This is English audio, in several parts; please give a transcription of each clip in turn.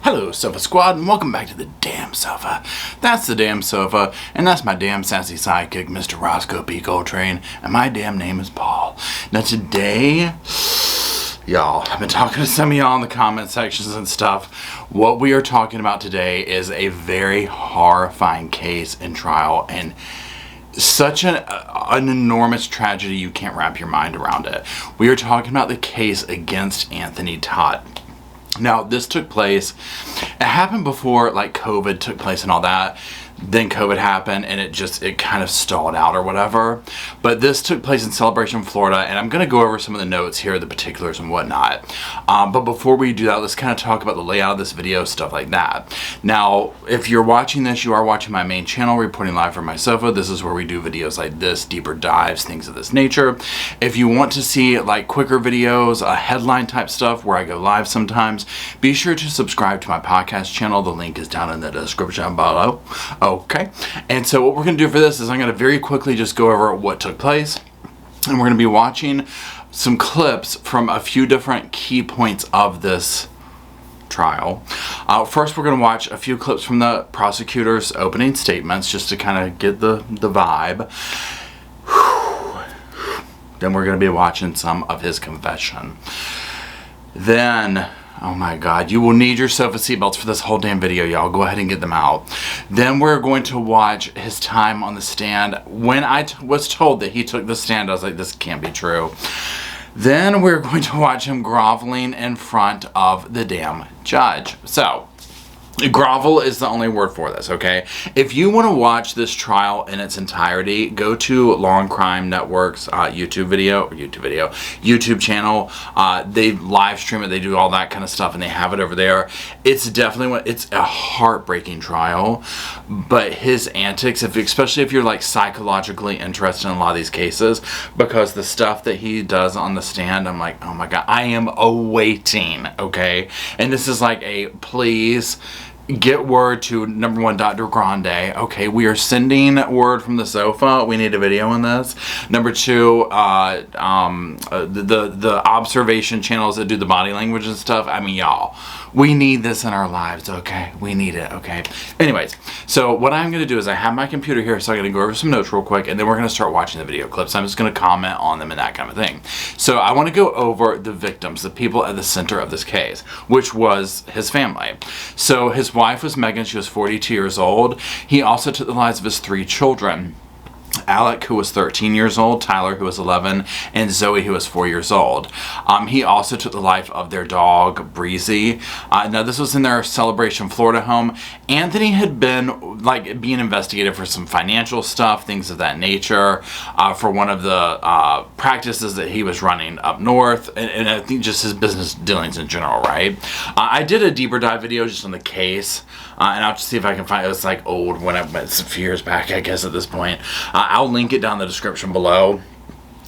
Hello, Sofa Squad, and welcome back to the damn sofa. That's the damn sofa, and that's my damn sassy sidekick, Mr. Roscoe P. Coltrane, and my damn name is Paul. Now today, y'all, I've been talking to some of y'all in the comment sections and stuff. What we are talking about today is a very horrifying case and trial, and such an enormous tragedy you can't wrap your mind around it. We are talking about the case against Anthony Todt. Now, this took place, it happened before like COVID took place and all that. Then COVID happened and it kind of stalled out or whatever. But this took place in Celebration, Florida, and I'm going to go over some of the notes here, the particulars and whatnot. But before we do that, let's kind of talk about the layout of this video, stuff like that. Now, if you're watching this, you are watching my main channel, Reporting Live from My Sofa. This is where we do videos like this, deeper dives, things of this nature. If you want to see like quicker videos, headline type stuff where I go live sometimes, be sure to subscribe to my podcast channel. The link is down in the description below. Okay, and so what we're going to do for this is I'm going to very quickly just go over what took place, and we're going to be watching some clips from a few different key points of this trial. First, we're going to watch a few clips from the prosecutor's opening statements just to kind of get the vibe. Then we're going to be watching some of his confession. Then, oh my God, you will need your sofa seatbelts for this whole damn video, y'all. Go ahead and get them out. Then we're going to watch his time on the stand. When I was told that he took the stand, I was like, this can't be true. Then we're going to watch him groveling in front of the damn judge. So, grovel is the only word for this, okay? If you want to watch this trial in its entirety, go to Long Crime Network's YouTube channel. They live stream it, they do all that kind of stuff, and they have it over there. It's definitely, it's a heartbreaking trial, but his antics, especially if you're like psychologically interested in a lot of these cases, because the stuff that he does on the stand, I'm like, oh my God, I am awaiting, okay? And this is like a please get word to #1 Dr. Grande. Okay, we are sending word from the sofa. We need a video on this. #2, the observation channels that do the body language and stuff. I mean, y'all, we need this in our lives, okay? We need it, okay? Anyways, so what I'm going to do is I have my computer here, so I'm going to go over some notes real quick, and then we're going to start watching the video clips. I'm just going to comment on them and that kind of thing. So I want to go over the victims, the people at the center of this case, which was his family. So his wife was Megan. She was 42 years old. He also took the lives of his 3 children. Alec, who was 13 years old, Tyler, who was 11, and Zoe, who was 4 years old. He also took the life of their dog, Breezy. Now, this was in their Celebration, Florida home. Anthony had been like being investigated for some financial stuff, things of that nature, for one of the practices that he was running up north, and I think just his business dealings in general, right? I did a deeper dive video just on the case, and I'll just see if I can find it. It was like old when I went some few years back, I guess, at this point. I'll link it down in the description below.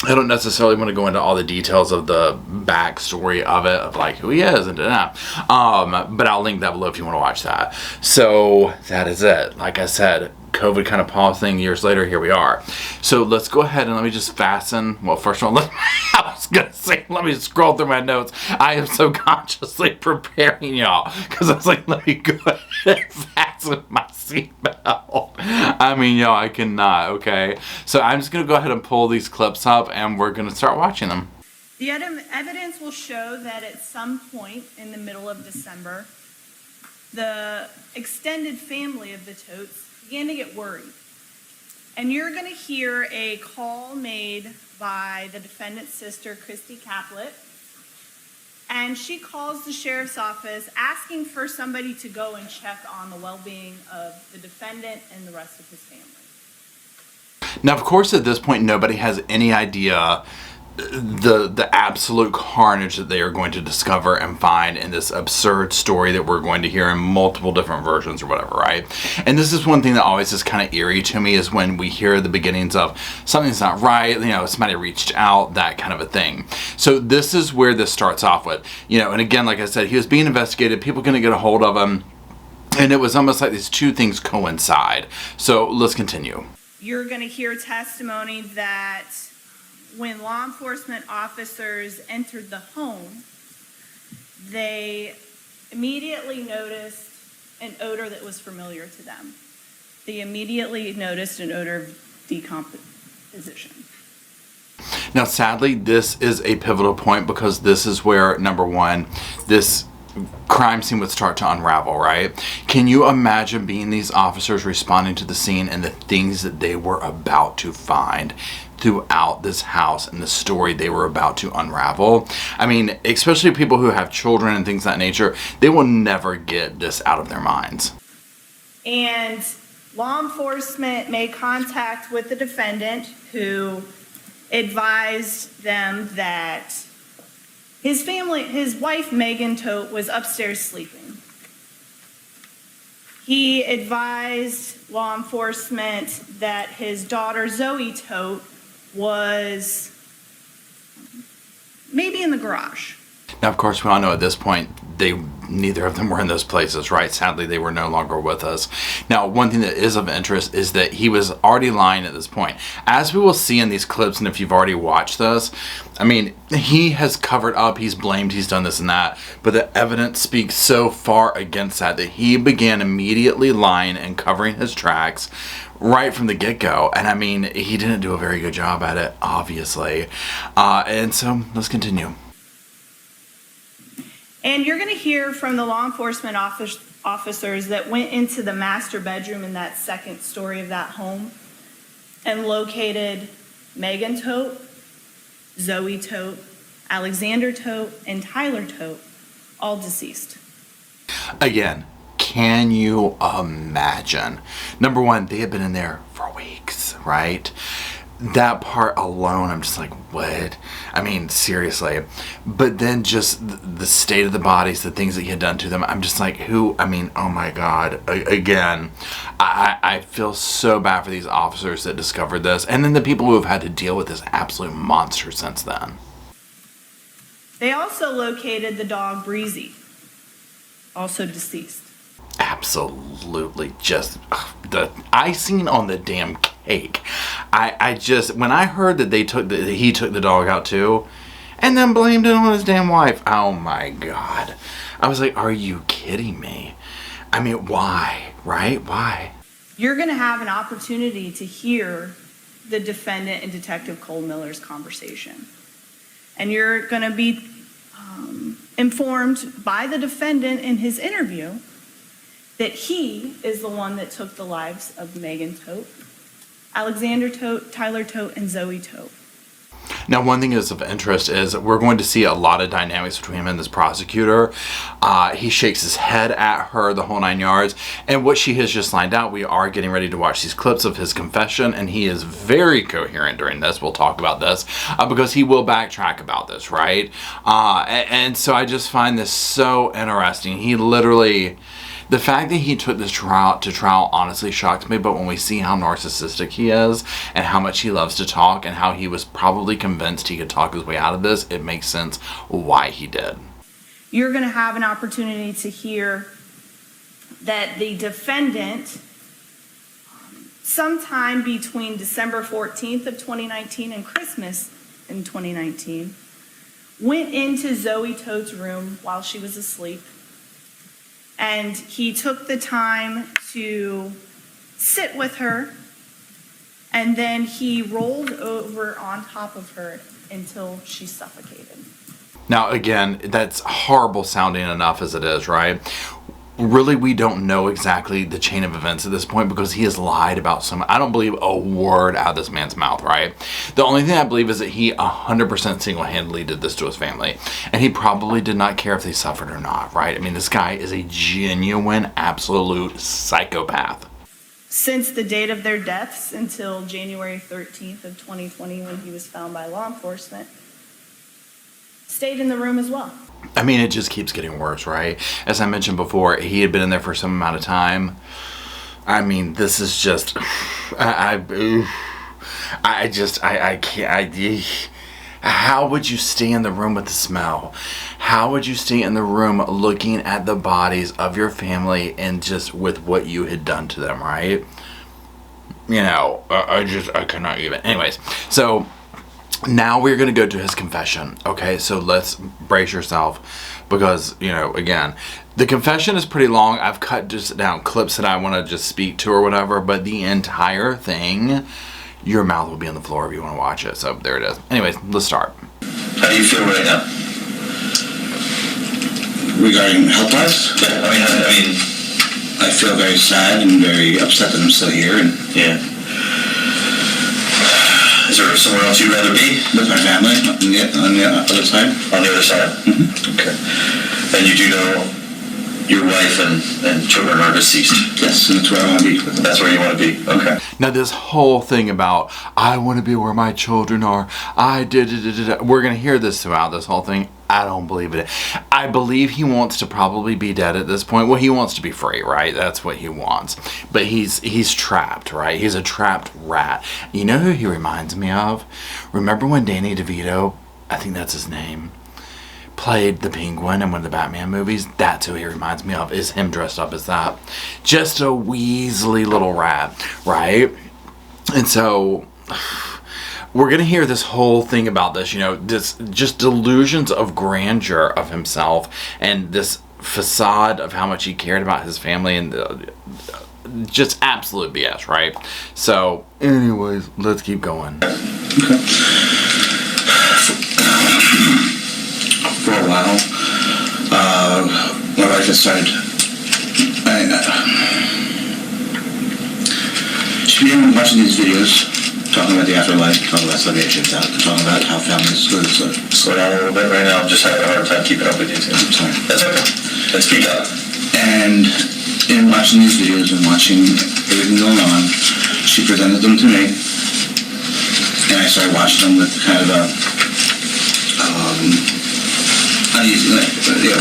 I don't necessarily want to go into all the details of the backstory of it, of like who he is and that. But I'll link that below if you want to watch that. So that is it. Like I said, COVID kind of paused thing. Years later, here we are. So let's go ahead and let me just fasten. Well, first of all, I was going to say, let me scroll through my notes. I am subconsciously preparing y'all because I was like, let me go ahead and fasten my seatbelt. I mean, y'all, I cannot, okay? So I'm just going to go ahead and pull these clips up and we're going to start watching them. The evidence will show that at some point in the middle of December, the extended family of the Todts began to get worried. And you're going to hear a call made by the defendant's sister, Christy Caplet, and she calls the sheriff's office asking for somebody to go and check on the well-being of the defendant and the rest of his family. Now, of course, at this point, nobody has any idea the absolute carnage that they are going to discover and find in this absurd story that we're going to hear in multiple different versions or whatever, right? And this is one thing that always is kind of eerie to me, is when we hear the beginnings of something's not right, you know, somebody reached out, that kind of a thing. So this is where this starts off with, you know, and again, like I said, he was being investigated, people going to get a hold of him, and it was almost like these two things coincide. So let's continue. You're going to hear testimony that when law enforcement officers entered the home, they immediately noticed an odor that was familiar to them. They immediately noticed an odor of decomposition. Now, sadly, this is a pivotal point because this is where, number one, this crime scene would start to unravel, right? Can you imagine being these officers responding to the scene and the things that they were about to find throughout this house and the story they were about to unravel? I mean, especially people who have children and things of that nature, they will never get this out of their minds. And law enforcement made contact with the defendant, who advised them that his wife, Megan Todt, was upstairs sleeping. He advised law enforcement that his daughter, Zoe Todt, was maybe in the garage. Now, of course, we all know at this point, neither of them were in those places, right? Sadly, they were no longer with us. Now, one thing that is of interest is that he was already lying at this point. As we will see in these clips, and if you've already watched this, I mean, he has covered up, he's blamed, he's done this and that, but the evidence speaks so far against that he began immediately lying and covering his tracks right from the get-go. And I mean, he didn't do a very good job at it, obviously. And so, let's continue. And you're going to hear from the law enforcement officers that went into the master bedroom in that second story of that home and located Megan Todt, Zoe Todt, Alexander Todt, and Tyler Todt, all deceased. Again, can you imagine? Number one, they had been in there for weeks, right? That part alone, I'm just like, what? I mean, seriously. But then just the state of the bodies, the things that he had done to them, I'm just like, who? I mean, oh my God. Again, I feel so bad for these officers that discovered this, and then the people who have had to deal with this absolute monster since then. They also located the dog Breezy, also deceased. Absolutely, just the icing on the damn cake. I just, when I heard that he took the dog out too, and then blamed it on his damn wife. Oh my God. I was like, are you kidding me? I mean, why, right? Why? You're going to have an opportunity to hear the defendant and Detective Cole Miller's conversation. And you're going to be informed by the defendant in his interview that he is the one that took the lives of Megan Todt, Alexander Todt, Tyler Todt, and Zoe Todt. Now, one thing is of interest is we're going to see a lot of dynamics between him and this prosecutor. He shakes his head at her, the whole 9 yards. And what she has just lined out, we are getting ready to watch these clips of his confession, and he is very coherent during this. We'll talk about this because he will backtrack about this, right? And so I just find this so interesting. He literally... The fact that he took this trial honestly shocks me, but when we see how narcissistic he is and how much he loves to talk and how he was probably convinced he could talk his way out of this, it makes sense why he did. You're going to have an opportunity to hear that the defendant, sometime between December 14th of 2019 and Christmas in 2019, went into Zoe Todt's room while she was asleep. And he took the time to sit with her, and then he rolled over on top of her until she suffocated. Now, again, that's horrible sounding enough as it is, right? Really, we don't know exactly the chain of events at this point because he has lied about some. I don't believe a word out of this man's mouth, right? The only thing I believe is that he 100% single-handedly did this to his family. And he probably did not care if they suffered or not, right? I mean, this guy is a genuine, absolute psychopath. Since the date of their deaths until January 13th of 2020 when he was found by law enforcement, stayed in the room as well. I mean, it just keeps getting worse, right? As I mentioned before, he had been in there for some amount of time. I mean, this is just, I can't, how would you stay in the room with the smell? How would you stay in the room looking at the bodies of your family and just with what you had done to them, right? You know, I cannot even. Anyways, so now we're going to go to his confession. Okay, so let's brace yourself because, you know, again, the confession is pretty long. I've cut just down clips that I want to just speak to or whatever, but the entire thing, your mouth will be on the floor if you want to watch it. So there it is. Anyways, let's start. How do you feel right now? Regarding health-wise? Yeah, I mean, I feel very sad and very upset that I'm still here. And yeah. Is there somewhere else you'd rather be? With my family, on the other side. On the other side? Mm-hmm. Okay. And you do know your wife and children are deceased? Yes, and that's where I want to be. That's where you want to be? Okay. Now this whole thing about, I want to be where my children are, we're going to hear this throughout this whole thing. I don't believe it. I believe he wants to probably be dead at this point. Well, he wants to be free, right? That's what he wants. But he's trapped, right? He's a trapped rat. You know who he reminds me of? Remember when Danny DeVito, I think that's his name, played the Penguin in one of the Batman movies? That's who he reminds me of, is him dressed up as that. Just a weaselly little rat, right? And so we're going to hear this whole thing about this, you know, this just delusions of grandeur of himself and this facade of how much he cared about his family and just absolute BS, right? So anyways, let's keep going. Okay. For a while, my wife had started, she began watching these videos, talking about the afterlife, talking about salvation, talking about how families go. Slow down a little bit right now. I'm just having a hard time keeping up with you. I'm sorry. That's okay. Let's keep up. And in watching these videos and watching everything going on, she presented them to me, and I started watching them with kind of a uneasy,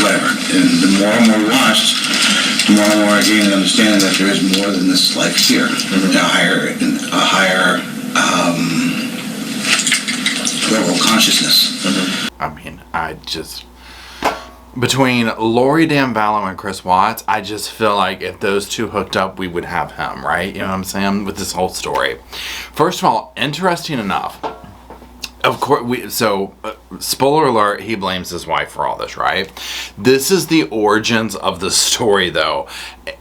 whatever. And the more and more we watched, the more and more I gained an understanding that there is more than this life here. Mm-hmm. A higher level of consciousness. Mm-hmm. I mean, I just, between Lori Dan Vallow and Chris Watts, I just feel like if those two hooked up, we would have him, right? You know what I'm saying? With this whole story. First of all, interesting enough, of course, spoiler alert, he blames his wife for all this, right? This is the origins of the story, though.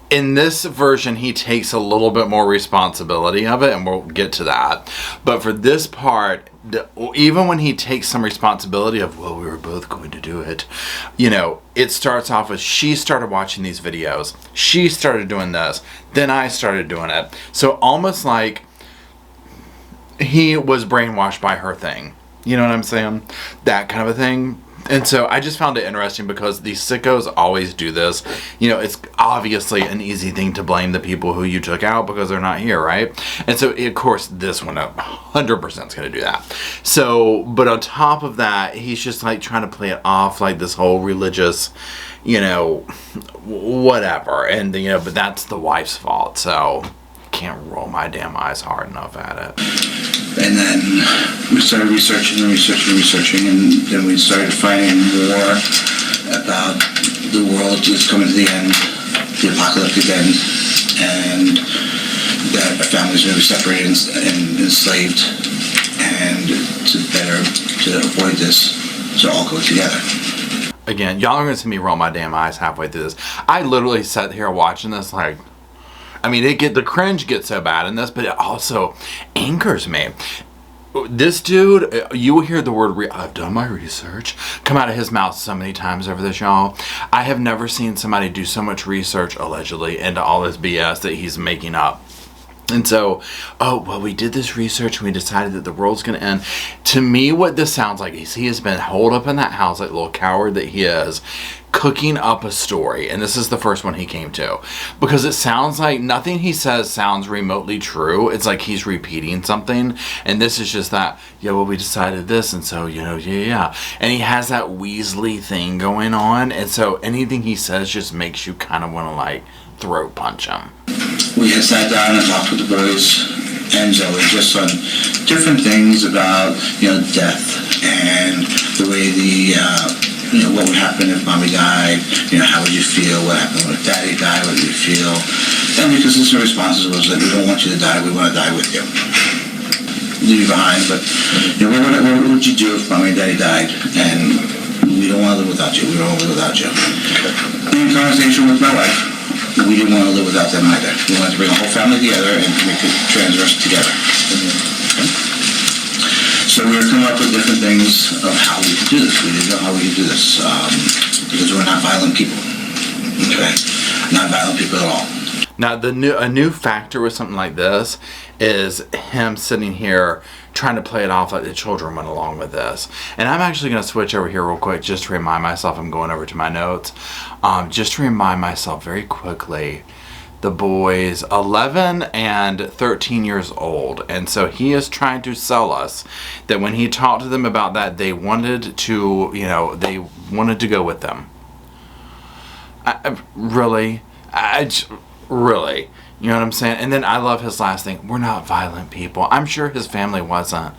In this version, he takes a little bit more responsibility of it, and we'll get to that. But for this part, even when he takes some responsibility of, well, we were both going to do it, you know, it starts off with, she started watching these videos, she started doing this, then I started doing it. So almost like he was brainwashed by her thing. You know what I'm saying? That kind of a thing. And so I just found it interesting because these sickos always do this. You know, it's obviously an easy thing to blame the people who you took out because they're not here, right? And so, of course, this one 100% is going to do that. So, but on top of that, he's just like trying to play it off like this whole religious, you know, whatever. And, you know, but that's the wife's fault. So can't roll my damn eyes hard enough at it. And then we started researching, and then we started finding more about the world is coming to the end, the apocalyptic end, and that our families are going to be separated and enslaved, and to avoid this, to all go together. Again, y'all are going to see me roll my damn eyes halfway through this. I literally sat here watching this like, I mean, the cringe gets so bad in this, but it also angers me. This dude, you will hear the word, I've done my research, come out of his mouth so many times over this, y'all. I have never seen somebody do so much research, allegedly, into all this BS that he's making up. And so, oh, well, we did this research and we decided that the world's going to end. To me, what this sounds like is he has been holed up in that house like a little coward that he is, cooking up a story. And this is the first one he came to. Because it sounds like nothing he says sounds remotely true. It's like he's repeating something. And this is just that, yeah, well, we decided this. And so, you know, yeah. And he has that Weasley thing going on. And so anything he says just makes you kind of want to, like, throat punch him. We had sat down and talked with the boys and Zoe just on different things about, you know, death and the way you know, what would happen if mommy died, you know, how would you feel, what happened if daddy died, what would you feel? And because his responses was that we don't want you to die, we want to die with you. Leave you behind, but, you know, what would you do if mommy and daddy died? And we don't want to live without you. We don't want to live without you. In conversation with my wife, we didn't want to live without them either. We wanted to bring a whole family together and make it transverse together. Okay? So we were coming up with different things of how we could do this. We didn't know how we could do this because we're not violent people. Okay? Not violent people at all. Now, a new factor with something like this is him sitting here trying to play it off like the children went along with this. And I'm actually going to switch over here real quick just to remind myself. I'm going over to my notes. Just to remind myself very quickly, the boys 11 and 13 years old. And so he is trying to sell us that when he talked to them about that, they wanted to, they wanted to go with them. Really? Really? You know what I'm saying? And then I love his last thing. We're not violent people. I'm sure his family wasn't.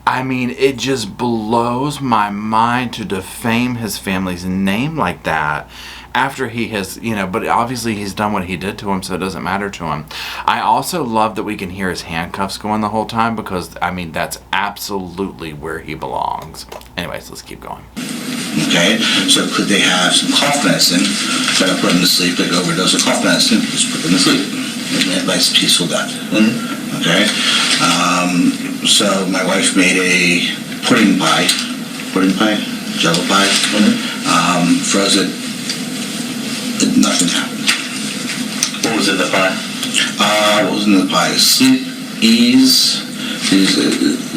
I mean, it just blows my mind to defame his family's name like that after he has, but obviously he's done what he did to him, so it doesn't matter to him. I also love that we can hear his handcuffs going the whole time because, that's absolutely where he belongs. Anyways, let's keep going. Okay, so could they have some cough medicine that'll put them to sleep, like overdose of cough medicine, just put them to sleep. And nice peaceful death. Okay, so my wife made a pudding pie, jello pie, froze it, nothing happened. What was in the pie? What was in the pie? Sleep, ease, these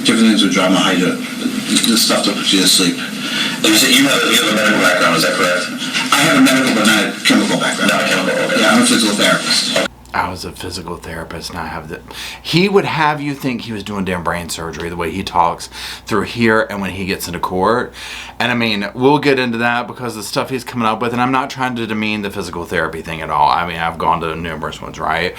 different things with drama, the stuff that puts you to sleep. You have a medical background, is that correct? I have a medical but not a chemical background. Not a chemical, okay. Yeah, I'm a physical therapist. I was a physical therapist and I have the... He would have you think he was doing damn brain surgery the way he talks through here and when he gets into court. And we'll get into that because the stuff he's coming up with, and I'm not trying to demean the physical therapy thing at all. I've gone to numerous ones, right?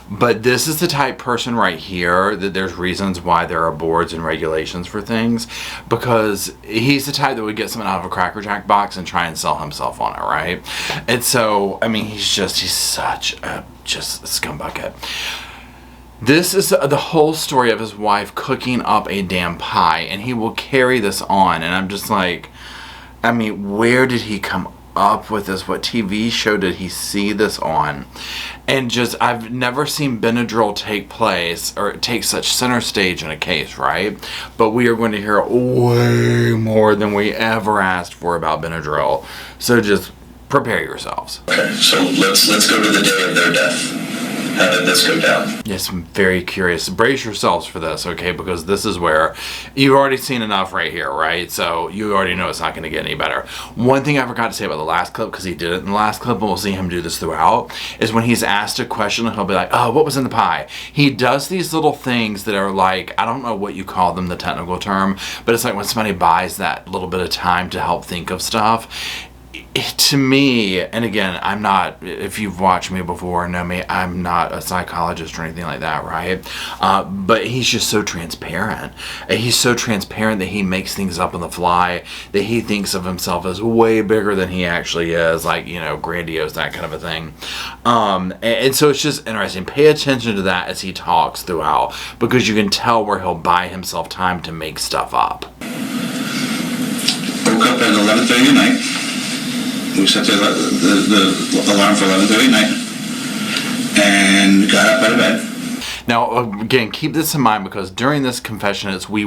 But this is the type person right here that there's reasons why there are boards and regulations for things, because he's the type that would get something out of a Cracker Jack box and try and sell himself on it, right? And so, he's such a scumbucket. This is the whole story of his wife cooking up a damn pie, and he will carry this on, and I'm just like, where did he come up with this? What TV show did he see this on? And I've never seen Benadryl take place or take such center stage in a case, right? But we are going to hear way more than we ever asked for about Benadryl. So just prepare yourselves. Okay, so let's go to the day of their death. How did this go down? Yes, I'm very curious. Brace yourselves for this, okay? Because this is where you've already seen enough right here, right? So you already know it's not going to get any better. One thing I forgot to say about the last clip, because he did it in the last clip, and we'll see him do this throughout, is when he's asked a question, he'll be like, oh, what was in the pie? He does these little things that are like, I don't know what you call them, the technical term, but it's like when somebody buys that little bit of time to help think of stuff. To me, and again, I'm not, if you've watched me before and know me, I'm not a psychologist or anything like that, right? But he's just so transparent. He's so transparent that he makes things up on the fly, that he thinks of himself as way bigger than he actually is, like, grandiose, that kind of a thing. And so it's just interesting. Pay attention to that as he talks throughout, because you can tell where he'll buy himself time to make stuff up. Woke up at 11:30 at night. We set the alarm for 11:30 at night and got up out of bed. Now, again, keep this in mind because during this confession, it's we.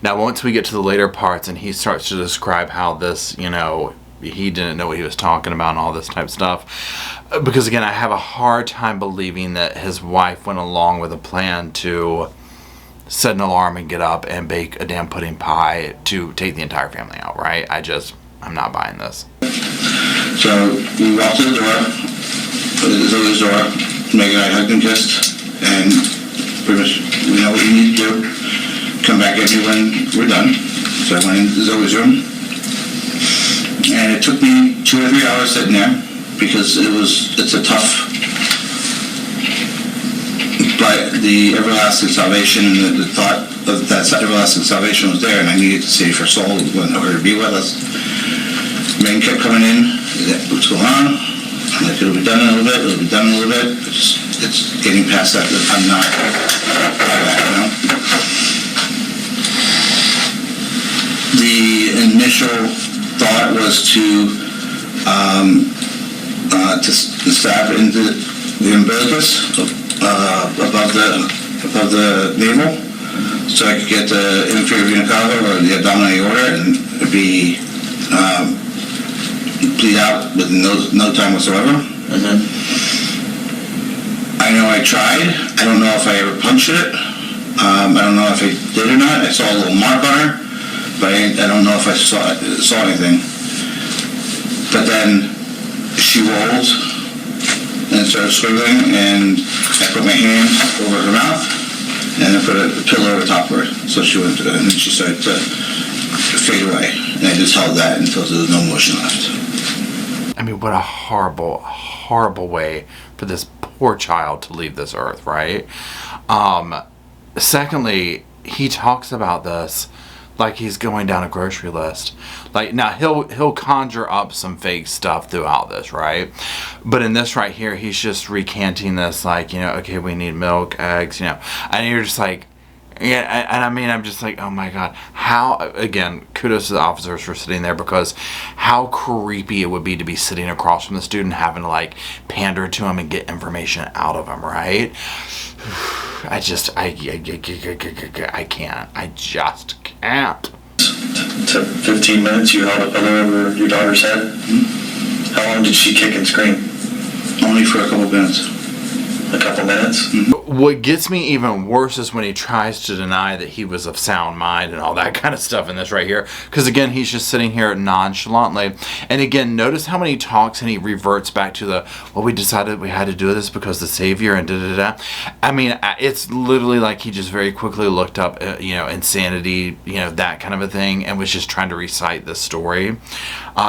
Now, once we get to the later parts and he starts to describe how this, he didn't know what he was talking about and all this type of stuff. Because, again, I have a hard time believing that his wife went along with a plan to set an alarm and get up and bake a damn pudding pie to take the entire family out, right? I'm not buying this. So we walked to the door, Zoe's door, Meg and I hugged and kissed, and pretty much we know what you need to do. Come back at me when we're done. So I went into Zoe's room, and it took me 2 or 3 hours sitting there because it's a tough, but the everlasting salvation and the thought of that everlasting salvation was there, and I needed to save her soul in order to be with us. Megan kept coming in. What's going on? I'm like, it'll be done in a little bit. It'll be done in a little bit. It's getting past that. I'm not. The initial thought was to stab into the umbilicus above the navel, so I could get the inferior vena cava or the abdominal aorta and be bleed out with no time whatsoever. I know I tried. I don't know if I ever punctured it. I don't know if I did or not. I saw a little mark on her, but I don't know if I saw anything. But then she rolled and started swiveling, and I put my hand over her mouth, and I put a pillow over top of her. So she went, and then she started to fade away, and I just held that until there was no motion left. I mean, what a horrible, horrible way for this poor child to leave this earth, right? Secondly, he talks about this like he's going down a grocery list. Like, now he'll conjure up some fake stuff throughout this, right? But in this right here, he's just recanting this, like, you know, okay, we need milk, eggs, you know, and you're just like, yeah, and I mean, I'm just like, oh my God, how, again, kudos to the officers for sitting there, because how creepy it would be to be sitting across from the student having to like pander to him and get information out of him, right? I just can't. Took 15 minutes, you held a pillow over your daughter's head? Mm-hmm. How long did she kick and scream? Only for a couple minutes. A couple minutes? Mm-hmm. What gets me even worse is when he tries to deny that he was of sound mind and all that kind of stuff in this right here. Because again, he's just sitting here nonchalantly. And again, notice how many talks and he reverts back to the, well, we decided we had to do this because the Savior and da-da-da. I mean, it's literally like he just very quickly looked up, you know, insanity, you know, that kind of a thing, and was just trying to recite this story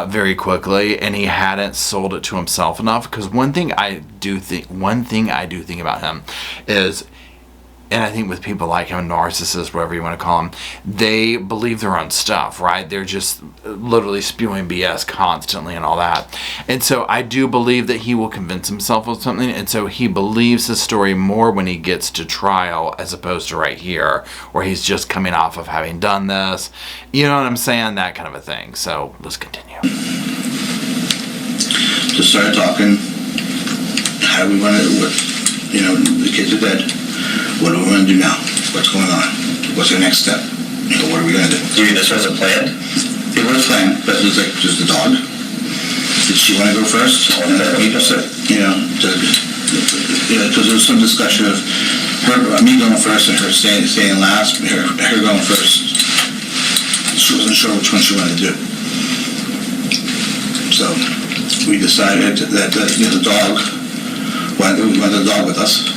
very quickly. And he hadn't sold it to himself enough. Because one thing I do think about him is, and I think with people like him, narcissists, whatever you want to call them, they believe their own stuff, right? They're just literally spewing BS constantly and all that. And so I do believe that he will convince himself of something, and so he believes his story more when he gets to trial as opposed to right here, where he's just coming off of having done this. You know what I'm saying? That kind of a thing. So let's continue. Just started talking. How do we want to, you know, the kids are dead. What are we going to do now? What's going on? What's our next step? You know, what are we going to do? Do you think this wasn't planned? It was planned, but it was like just the dog. Did she want to go first? And he just said, you know, because there was some discussion of me going first and her staying last, her going first. She wasn't sure which one she wanted to do. So we decided that you know, the dog. We wanted the dog with us.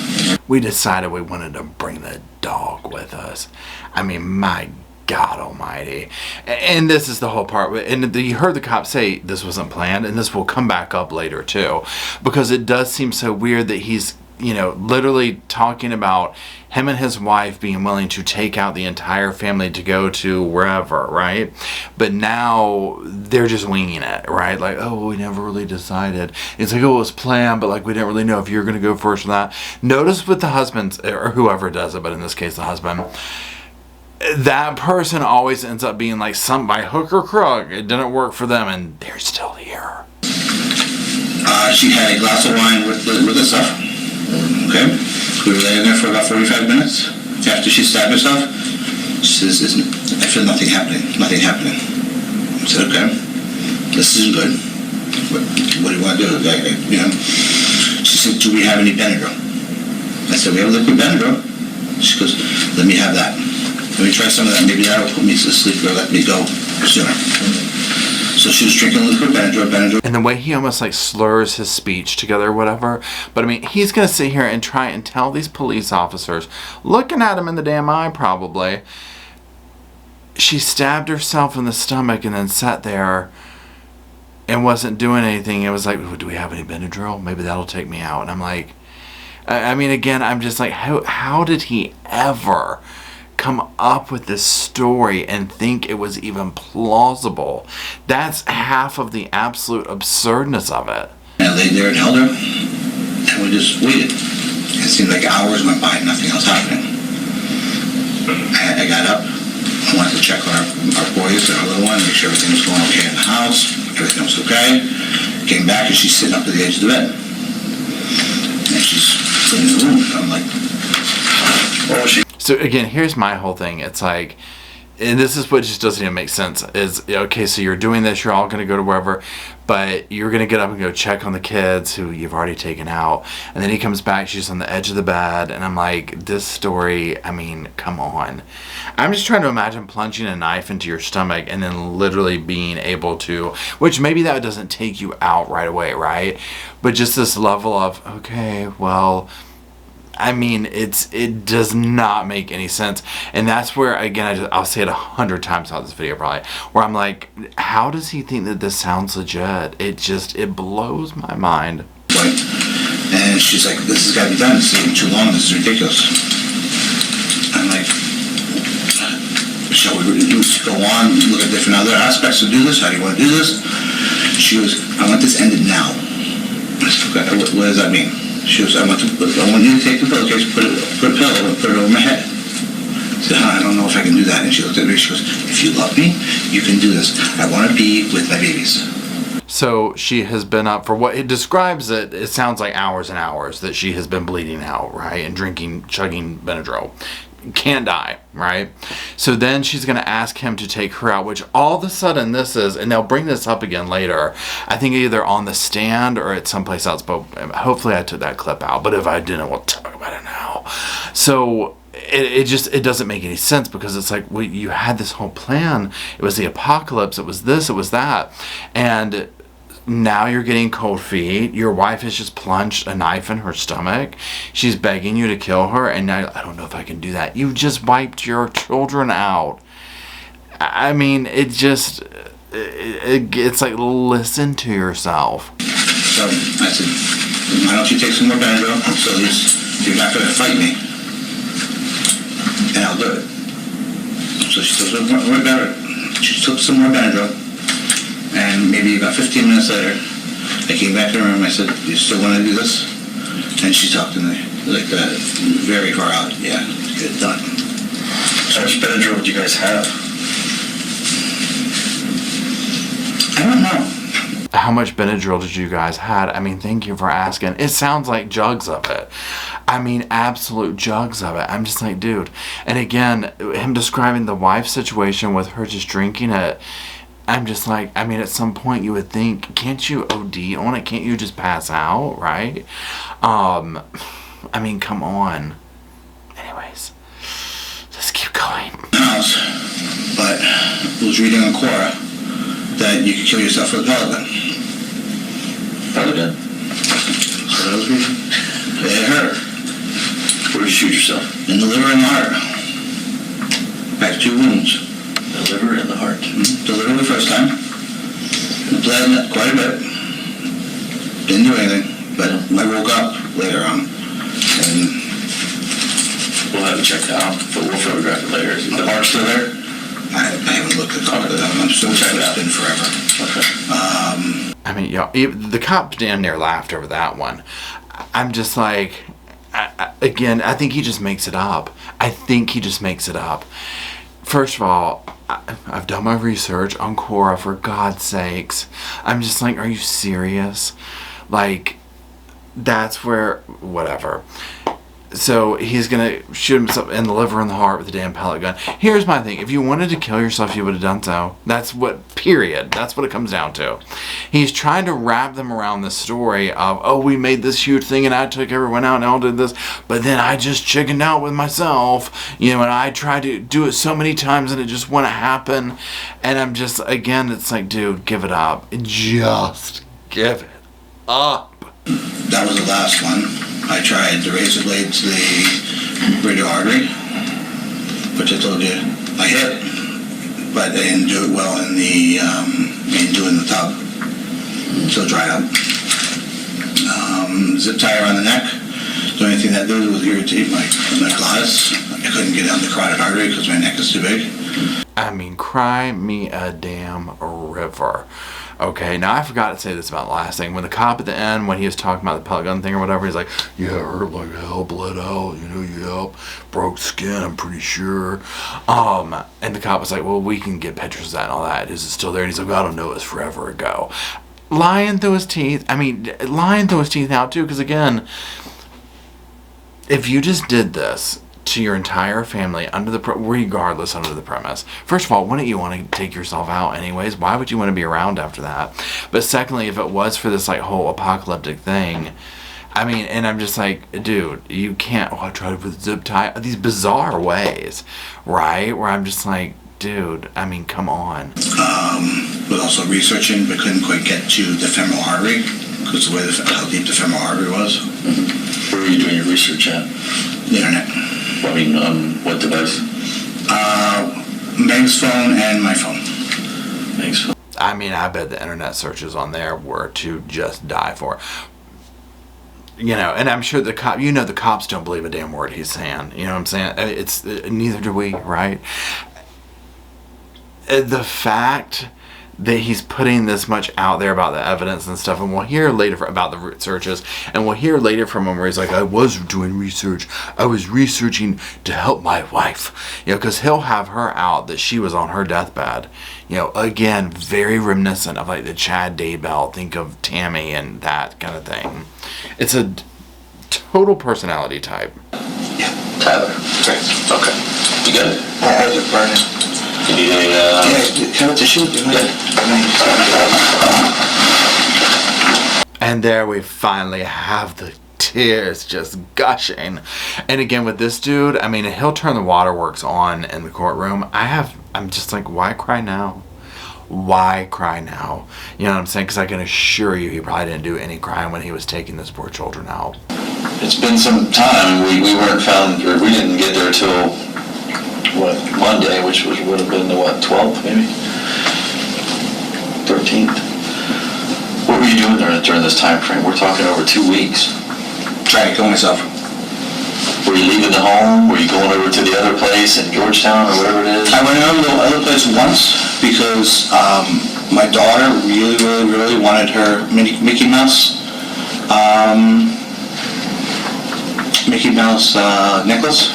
We decided we wanted to bring the dog with us. I mean, my God almighty. And this is the whole part. And you heard the cop say this wasn't planned, and this will come back up later too. Because it does seem so weird that he's, you know, literally talking about him and his wife being willing to take out the entire family to go to wherever, right? But now they're just winging it, right? Like, oh, we never really decided. It's like, oh, it was planned, but like we didn't really know if you're going to go first or not. Notice with the husbands, or whoever does it, but in this case, the husband, that person always ends up being like, some by hook or crook, it didn't work for them, and they're still here. She had a glass of wine with the stuff. Okay, we were laying there for about 45 minutes. After she stabbed herself, she says, I feel nothing happening. I said, okay, this isn't good. What do you want to do? You know? She said, do we have any Benadryl? I said, we have liquid Benadryl. She goes, let me have that. Let me try some of that. Maybe that'll put me to sleep or let me go sooner. So she was drinking liquid Benadryl. And the way he almost like slurs his speech together or whatever. But I mean, he's going to sit here and try and tell these police officers, looking at him in the damn eye probably, she stabbed herself in the stomach and then sat there and wasn't doing anything. It was like, do we have any Benadryl? Maybe that'll take me out. And I'm like, I mean, again, I'm just like, how did he ever come up with this story and think it was even plausible? That's half of the absolute absurdness of it. I laid there and held her, and we just waited. It seemed like hours went by and nothing else happening. I got up, I wanted to check on our boys and our little one, make sure everything was going okay in the house, everything was okay. Came back and she's sitting up at the edge of the bed. And she's sitting in the room. I'm like, oh, she. So again, here's my whole thing. It's like, and this is what just doesn't even make sense, is, okay, so you're doing this, you're all going to go to wherever, but you're going to get up and go check on the kids who you've already taken out, and then he comes back, she's on the edge of the bed, and I'm like, this story, I mean, come on. I'm just trying to imagine plunging a knife into your stomach and then literally being able to, which maybe that doesn't take you out right away, right? But just this level of, okay, well, I mean, it does not make any sense. And that's where, again, I'll say it 100 times on this video probably, where I'm like, how does he think that this sounds legit? It blows my mind. Right. And she's like, this has got to be done. It's taking too long. This is ridiculous. I'm like, shall we go on, look at different other aspects to do this? How do you want to do this? She goes, I want this ended now. I said, okay, what does that mean? She goes, I want you to take the pillowcase, put a pillow and put it over my head. I said, I don't know if I can do that. And she looked at me, she goes, if you love me, you can do this. I want to be with my babies. So she has been up for what it describes, it sounds like hours and hours that she has been bleeding out, right? And chugging Benadryl. Can't die, right? So then she's going to ask him to take her out, which all of a sudden this is, and they'll bring this up again later, I think either on the stand or at someplace else, but hopefully I took that clip out, but if I didn't, we'll talk about it now. So it doesn't make any sense, because it's like, well, you had this whole plan, it was the apocalypse, it was this, it was that, and now you're getting cold feet. Your wife has just plunged a knife in her stomach. She's begging you to kill her, and now, I don't know if I can do that. You just wiped your children out. I mean, it's like, listen to yourself. So I said, why don't you take some more Benadryl, so at least you're not going to fight me, and I'll do it. So she took some more Benadryl. And maybe about 15 minutes later, I came back to her room. I said, you still want to do this? And she talked to me like that, very far out. Yeah, get it done. How much Benadryl would you guys have? I don't know. How much Benadryl did you guys had? I mean, thank you for asking. It sounds like jugs of it. I mean, absolute jugs of it. I'm just like, dude. And again, him describing the wife situation with her just drinking it, I'm just like, I mean, at some point you would think, can't you OD on it? Can't you just pass out, right? I mean, come on. Anyways, let's keep going. House, but I was reading on Quora that you could kill yourself with a pellet gun. Pellet gun? That's what I was reading. It hurt. Where did you shoot yourself? In the liver and the heart. I had 2 wounds. The liver and the heart. The liver the first time. Bled quite a bit. Didn't do anything, but I woke up later on. And we'll have it checked out, but we'll photograph it later. Is the heart still there? I haven't looked at it. I'm so excited. It's been forever. Okay. I mean, y'all, the cop damn near laughed over that one. I'm just like, again, I think he just makes it up. First of all, I've done my research on Quora, for God's sakes. I'm just like, are you serious? Like, that's where, whatever. So he's gonna shoot himself in the liver and the heart with a damn pellet gun. Here's my thing. If you wanted to kill yourself, you would have done so. That's what it comes down to. He's trying to wrap them around the story of, oh, we made this huge thing and I took everyone out and all did this, but then I just chickened out with myself, and I tried to do it so many times and it just wouldn't happen. And I'm just, again, it's like, dude, give it up. Just give it up. that was the last one. I tried the razor blade to the radial artery, which I told you I hit, but I didn't do it well in the tub. Still dried up. Zip tie around the neck. The only thing that did was irritate my glottis. I couldn't get down the carotid artery because my neck is too big. I mean, cry me a damn river. Okay, now I forgot to say this about the last thing. When the cop at the end, when he was talking about the pellet gun thing or whatever, he's like, yeah, it hurt like hell, bled out, broke skin, I'm pretty sure. And the cop was like, well, we can get pictures of that and all that. Is it still there? And he's like, I don't know, it's forever ago. Lying through his teeth out too, because again, if you just did this to your entire family regardless under the premise, first of all, wouldn't you want to take yourself out anyways? Why would you want to be around after that? But secondly, if it was for this like whole apocalyptic thing, I mean, and I'm just like, dude, you can't try to put zip tie, these bizarre ways, right? Where I'm just like, dude, I mean, come on. But also researching, but couldn't quite get to the femoral artery because the way how deep the femoral artery was. Where were you doing your research at? The internet. I mean, on what device? Meg's phone and my phone. Meg's phone. I mean, I bet the internet searches on there were to just die for. And I'm sure the cops don't believe a damn word he's saying. You know what I'm saying? It's neither do we, right? The fact that he's putting this much out there about the evidence and stuff, and we'll hear later about the researches, and we'll hear later from him where he's like, I was doing research, I was researching to help my wife, because he'll have her out that she was on her deathbed, again, very reminiscent of like the Chad Daybell, think of Tammy and that kind of thing. It's a total personality type. Yeah. Tyler. Great. Okay. You good? My eyes are burning. You need a, Yeah, can I tissue? And there we finally have the tears just gushing. And again, with this dude, I mean, he'll turn the waterworks on in the courtroom. I'm just like, why cry now? Why cry now? You know what I'm saying? Because I can assure you he probably didn't do any crying when he was taking those poor children out. It's been some time. We weren't found, or we didn't get there till Monday, which would have been the 12th, maybe 13th. What were you doing during this time frame? We're talking over 2 weeks. Trying to kill myself. Were you leaving the home? Were you going over to the other place in Georgetown or whatever it is? I went over to the other place once because my daughter really, really, really wanted her Mickey Mouse necklace.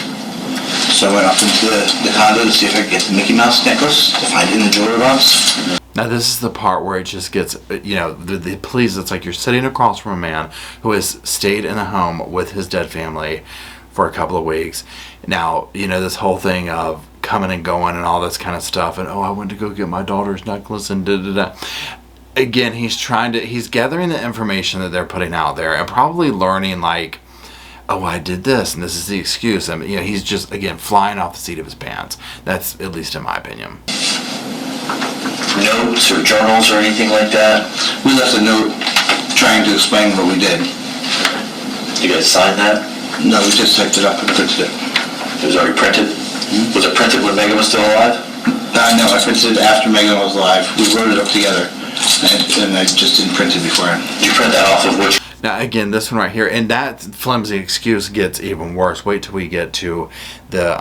So I went up into the condo to see if I could get the Mickey Mouse necklace to find it in the jewelry box. Now this is the part where it just gets, the police, it's like you're sitting across from a man who has stayed in a home with his dead family for a couple of weeks. Now, this whole thing of coming and going and all this kind of stuff, and I went to go get my daughter's necklace and da-da-da. Again, he's gathering the information that they're putting out there and probably learning like, oh, I did this, and this is the excuse. I mean, he's just, again, flying off the seat of his pants. That's, at least in my opinion. Notes or journals or anything like that? We left a note trying to explain what we did. You guys signed that? No, we just typed it up and printed it. It was already printed? Was it printed when Megan was still alive? No, I printed it after Megan was alive. We wrote it up together, and I just didn't print it beforehand. Did you print that off of which? Now, again, this one right here, and that flimsy excuse gets even worse. Wait till we get to the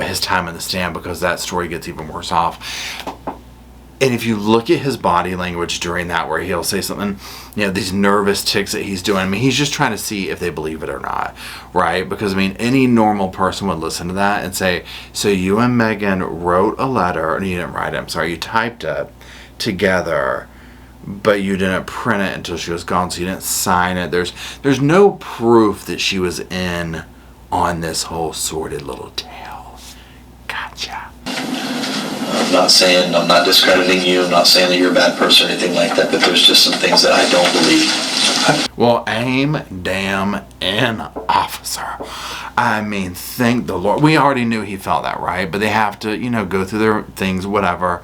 his time in the stand, because that story gets even worse off. And if you look at his body language during that, where he'll say something, these nervous tics that he's doing, I mean, he's just trying to see if they believe it or not, right? Because, I mean, any normal person would listen to that and say, so you and Megan wrote a letter, and you didn't write it, I'm sorry, you typed it together, but you didn't print it until she was gone, so you didn't sign it. There's no proof that she was in on this whole sordid little tale. Gotcha. I'm not discrediting you, I'm not saying that you're a bad person or anything like that, but there's just some things that I don't believe. Well, aim, damn, and officer. I mean, thank the Lord. We already knew he felt that, right? But they have to, go through their things, whatever,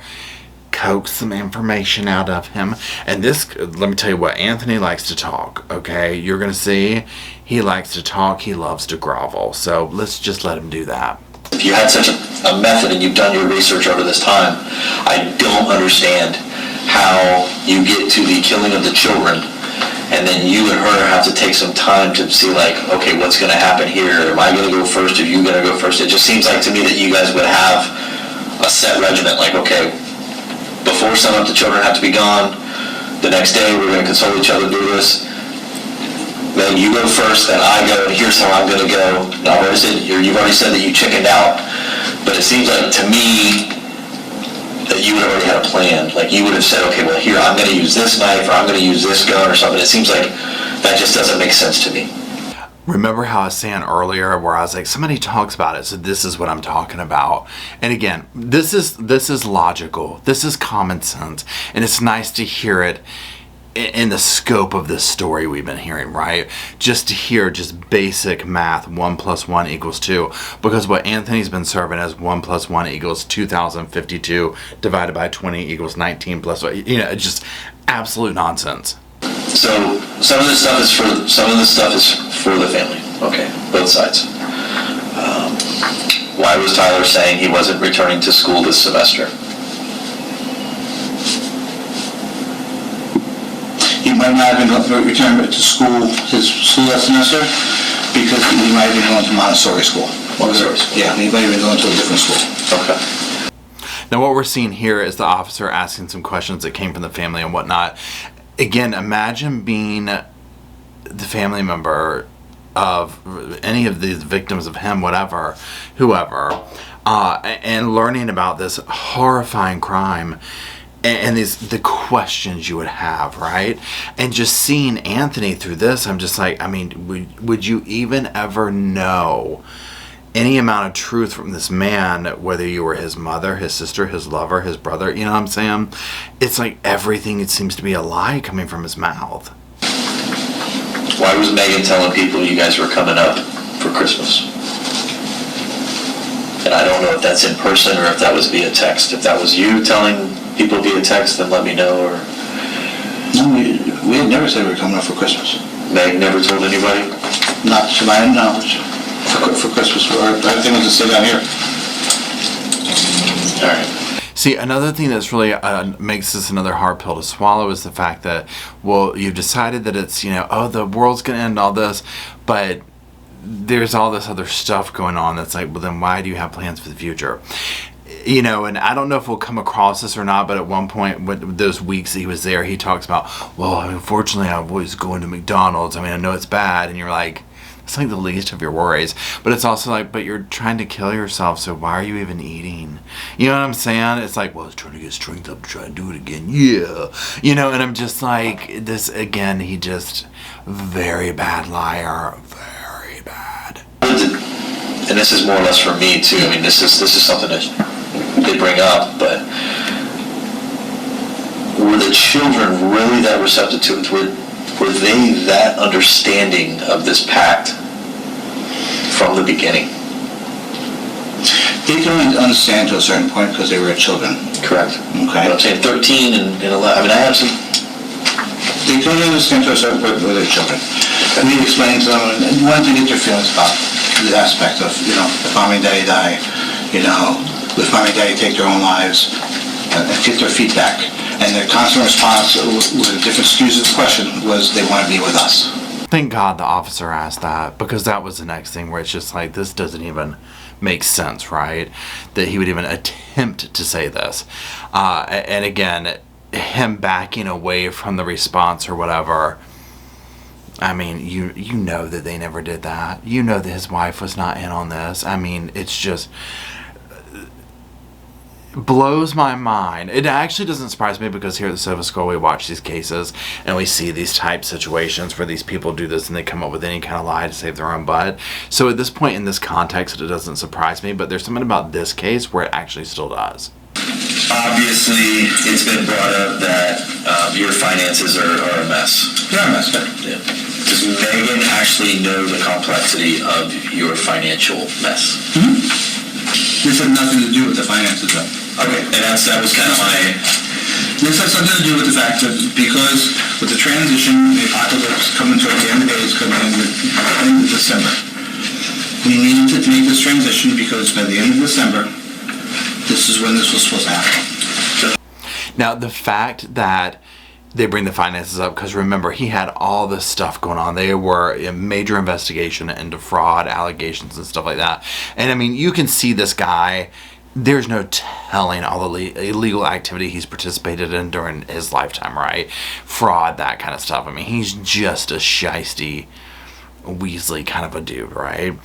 coax some information out of him. And this, let me tell you what, Anthony likes to talk, okay? You're going to see, he likes to talk, he loves to grovel. So let's just let him do that. If you had such a method and you've done your research over this time, I don't understand how you get to the killing of the children and then you and her have to take some time to see like, okay, what's going to happen here? Am I going to go first? Are you going to go first? It just seems like to me that you guys would have a set regimen, like, okay, before sunup, the children have to be gone. The next day, we're going to console each other, do this. Then you go first, then I go, and here's how I'm going to go. Now, you've already said that you chickened out, but it seems like to me that you would have already had a plan. Like, you would have said, okay, well, here, I'm going to use this knife, or I'm going to use this gun or something. It seems like that just doesn't make sense to me. Remember how I was saying earlier where I was like, somebody talks about it, so this is what I'm talking about. And again, this is logical. This is common sense. And it's nice to hear it in the scope of this story we've been hearing, right? Just to hear just basic math, 1 + 1 = 2. Because what Anthony's been serving as 1 + 1 = 2,052 divided by 20 = 19 plus, it's just absolute nonsense. So some of this stuff is for the family. Okay, both sides. Why was Tyler saying he wasn't returning to school this semester? He might not have been returning to school his school that semester because he might have been going to Montessori school. Montessori school. Yeah, he might have been going to a different school. Okay. Now what we're seeing here is the officer asking some questions that came from the family and whatnot. Again, imagine being the family member of any of these victims of him, whoever, and learning about this horrifying crime and the questions you would have, right? And just seeing Anthony through this, I'm just like, I mean, would you even ever know any amount of truth from this man, whether you were his mother, his sister, his lover, his brother, you know what I'm saying? It's like everything, it seems to be a lie coming from his mouth. Why was Megan telling people you guys were coming up for Christmas? And I don't know if that's in person or if that was via text. If that was you telling people via text, then let me know. Or No, we had never said we were coming up for Christmas. Meg never told anybody? Not to my knowledge. For Christmas, I think it was to sit down here. All right. See, another thing that's really makes this another hard pill to swallow is the fact that, well, you've decided that it's, the world's going to end all this, but there's all this other stuff going on that's like, well, then why do you have plans for the future? And I don't know if we'll come across this or not, but at one point, with those weeks that he was there, he talks about, well, unfortunately, I'm always going to McDonald's. I mean, I know it's bad. And you're like, it's like the least of your worries. But it's also like, but you're trying to kill yourself, so why are you even eating? You know what I'm saying? It's like, well, I was trying to get strength up to try and do it again. Yeah. And I'm just like, this, again, he just, very bad liar. Very bad. And this is more or less for me, too. I mean, this is something that they bring up, but were the children really that receptive to it? Were they that understanding of this pact from the beginning? They can only understand to a certain point because they were children. Correct. Okay. But I'm saying 13 and 11. I mean, I have some. They can only understand to a certain point with their children. And we explained to them, and we wanted to get their feelings about the aspect of, if mommy and daddy die, if mommy and daddy take their own lives, and get their feedback. And their constant response with different excuses to the question was they want to be with us. Thank God the officer asked that, because that was the next thing where it's just like, this doesn't even make sense, right? That he would even attempt to say this. And again, him backing away from the response or whatever, I mean, you know that they never did that. You know that his wife was not in on this. I mean, it's just blows my mind. It actually doesn't surprise me, because here at the Sofa School we watch these cases and we see these type situations where these people do this and they come up with any kind of lie to save their own butt. So at this point in this context, it doesn't surprise me, but there's something about this case where it actually still does. Obviously, it's been brought up that your finances are a mess. They're a mess, but Yeah. Does Megan actually know the complexity of your financial mess? this had nothing to do with the finances, though. Okay, and that was kind of my... This has something to do with the fact that because with the transition, the apocalypse coming towards the end of the day, it's coming in the end of December. We needed to make this transition because by the end of December, this is when this was supposed to happen. Now, the fact that they bring the finances up, because remember, he had all this stuff going on. They were a major investigation into fraud, allegations, and stuff like that. And I mean, you can see this guy there's no telling all the illegal activity he's participated in during his lifetime, right? Fraud, that kind of stuff. I mean, he's just a shiesty Weasley kind of a dude, right?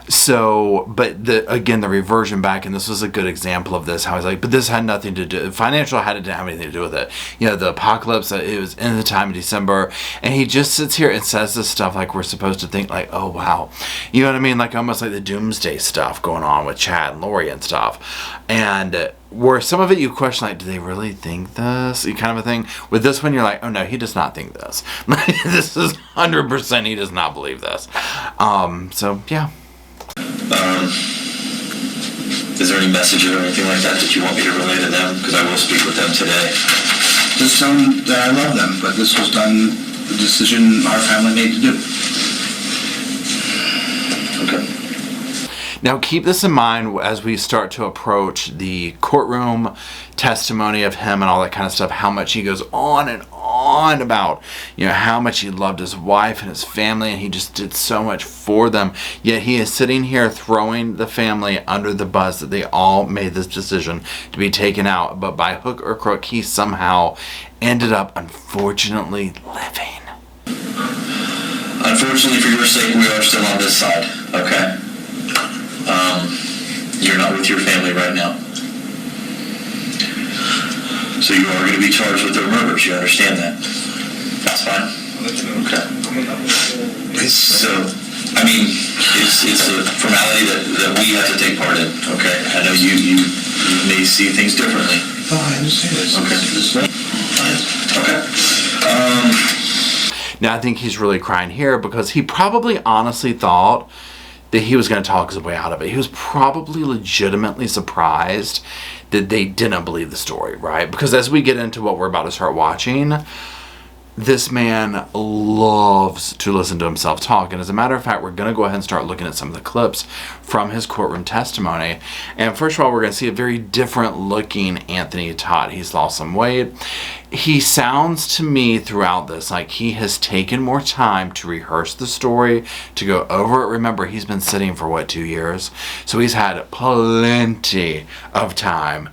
So, but again, the reversion back, and this was a good example of this, how he's like, but this had nothing to do, financial didn't have anything to do with it. You know, the apocalypse, it was in the time of December, and he just sits here and says this stuff like we're supposed to think like, oh wow. You know what I mean? Like almost like the doomsday stuff going on with Chad and Lori and stuff. And where some of it you question, like, do they really think this? Kind of a thing. With this one, you're like, oh no, he does not think this. This is 100% he does not believe this. So, yeah. Is there any message or anything like that that you want me to relay to them? Because I will speak with them today. Just tell them that I love them, but this was done, the decision our family made to do. Okay. Now keep this in mind as we start to approach the courtroom testimony of him and all that kind of stuff, how much he goes on and on about, you know, how much he loved his wife and his family and he just did so much for them. Yet he is sitting here throwing the family under the bus that they all made this decision to be taken out. But by hook or crook, he somehow ended up, unfortunately, living. Unfortunately for your sake, we are still on this side, okay? You're not with your family right now. So you are going to be charged with their murders. You understand that? That's fine. Okay. So, I mean, it's a formality that we have to take part in. Okay. I know you may see things differently. Oh, I understand. Okay. Now I think he's really crying here because he probably honestly thought that he was going to talk his way out of it. He was probably legitimately surprised that they didn't believe the story, right? Because as we get into what we're about to start watching, this man loves to listen to himself talk. And as a matter of fact, we're going to go ahead and start looking at some of the clips from his courtroom testimony. And first of all, we're going to see a very different looking Anthony Todt. He's lost some weight. He sounds to me throughout this like he has taken more time to rehearse the story, to go over it. Remember, he's been sitting for, what, 2 years? So he's had plenty of time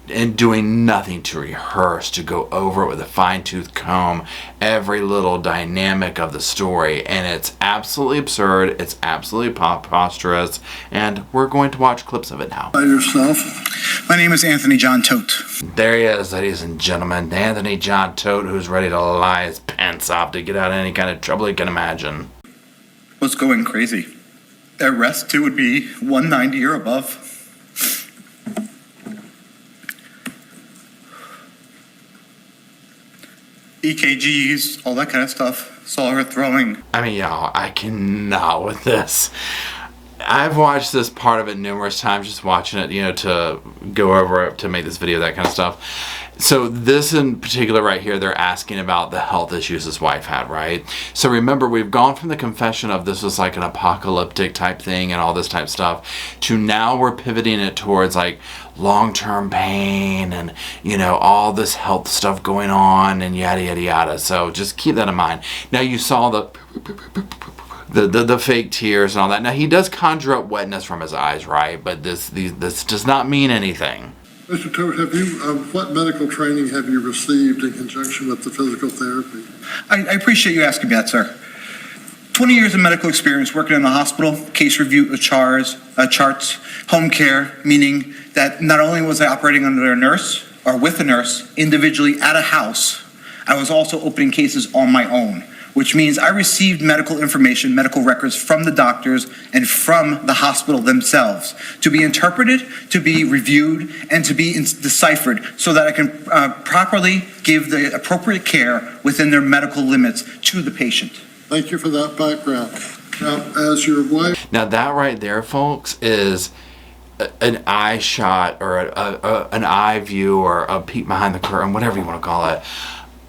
and doing nothing to rehearse, to go over it with a fine-tooth comb, every little dynamic of the story. And it's absolutely absurd. It's absolutely preposterous. And we're going to watch clips of it now. By yourself. My name is Anthony John Todt. There he is, ladies and gentlemen. Anthony John Todt, who's ready to lie his pants off to get out of any kind of trouble he can imagine. What's going crazy? Their rest too would be 190 or above. EKGs, all that kind of stuff. Saw her throwing. I mean, y'all, I cannot with this. I've watched this part of it numerous times, just watching it, you know, to go over it, to make this video, that kind of stuff. So this in particular right here, they're asking about the health issues his wife had, right? So remember, we've gone from the confession of this was like an apocalyptic type thing and all this type stuff, to now we're pivoting it towards like long-term pain and, you know, all this health stuff going on and yada, yada, yada. So just keep that in mind. Now you saw the fake tears and all that. Now he does conjure up wetness from his eyes, right? But this does not mean anything. Mr. Todt, have you, what medical training have you received in conjunction with the physical therapy? I appreciate you asking me that, sir. 20 years of medical experience working in the hospital, case review charts, home care, meaning that not only was I operating under a nurse or with a nurse individually at a house, I was also opening cases on my own, which means I received medical information, medical records from the doctors and from the hospital themselves to be interpreted, to be reviewed, and to be deciphered so that I can properly give the appropriate care within their medical limits to the patient. Thank you for that background. Now, as your wife... Now that right there, folks, is an eye shot or an eye view or a peek behind the curtain, whatever you want to call it,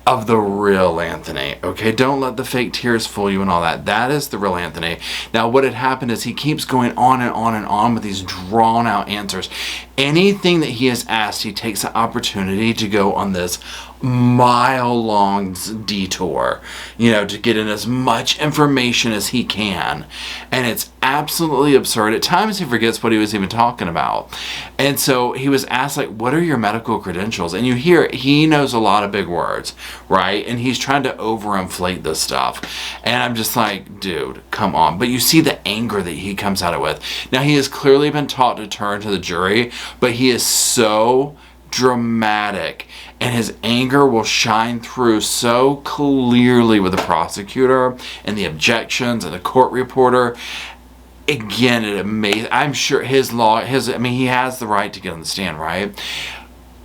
of the real Anthony. Okay, don't let the fake tears fool you and all that. That is the real Anthony. Now what had happened is he keeps going on and on and on with these drawn out answers. Anything that he has asked, he takes the opportunity to go on this mile-long detour, to get in as much information as he can. And it's absolutely absurd. At times he forgets what he was even talking about. And so he was asked, like, what are your medical credentials? And you hear he knows a lot of big words, right? And he's trying to overinflate this stuff. And I'm just like, dude, come on. But you see the anger that he comes at it with. Now, he has clearly been taught to turn to the jury, but he is so dramatic, and his anger will shine through so clearly with the prosecutor and the objections and the court reporter. Again, it amazes. I'm sure he has the right to get on the stand, right?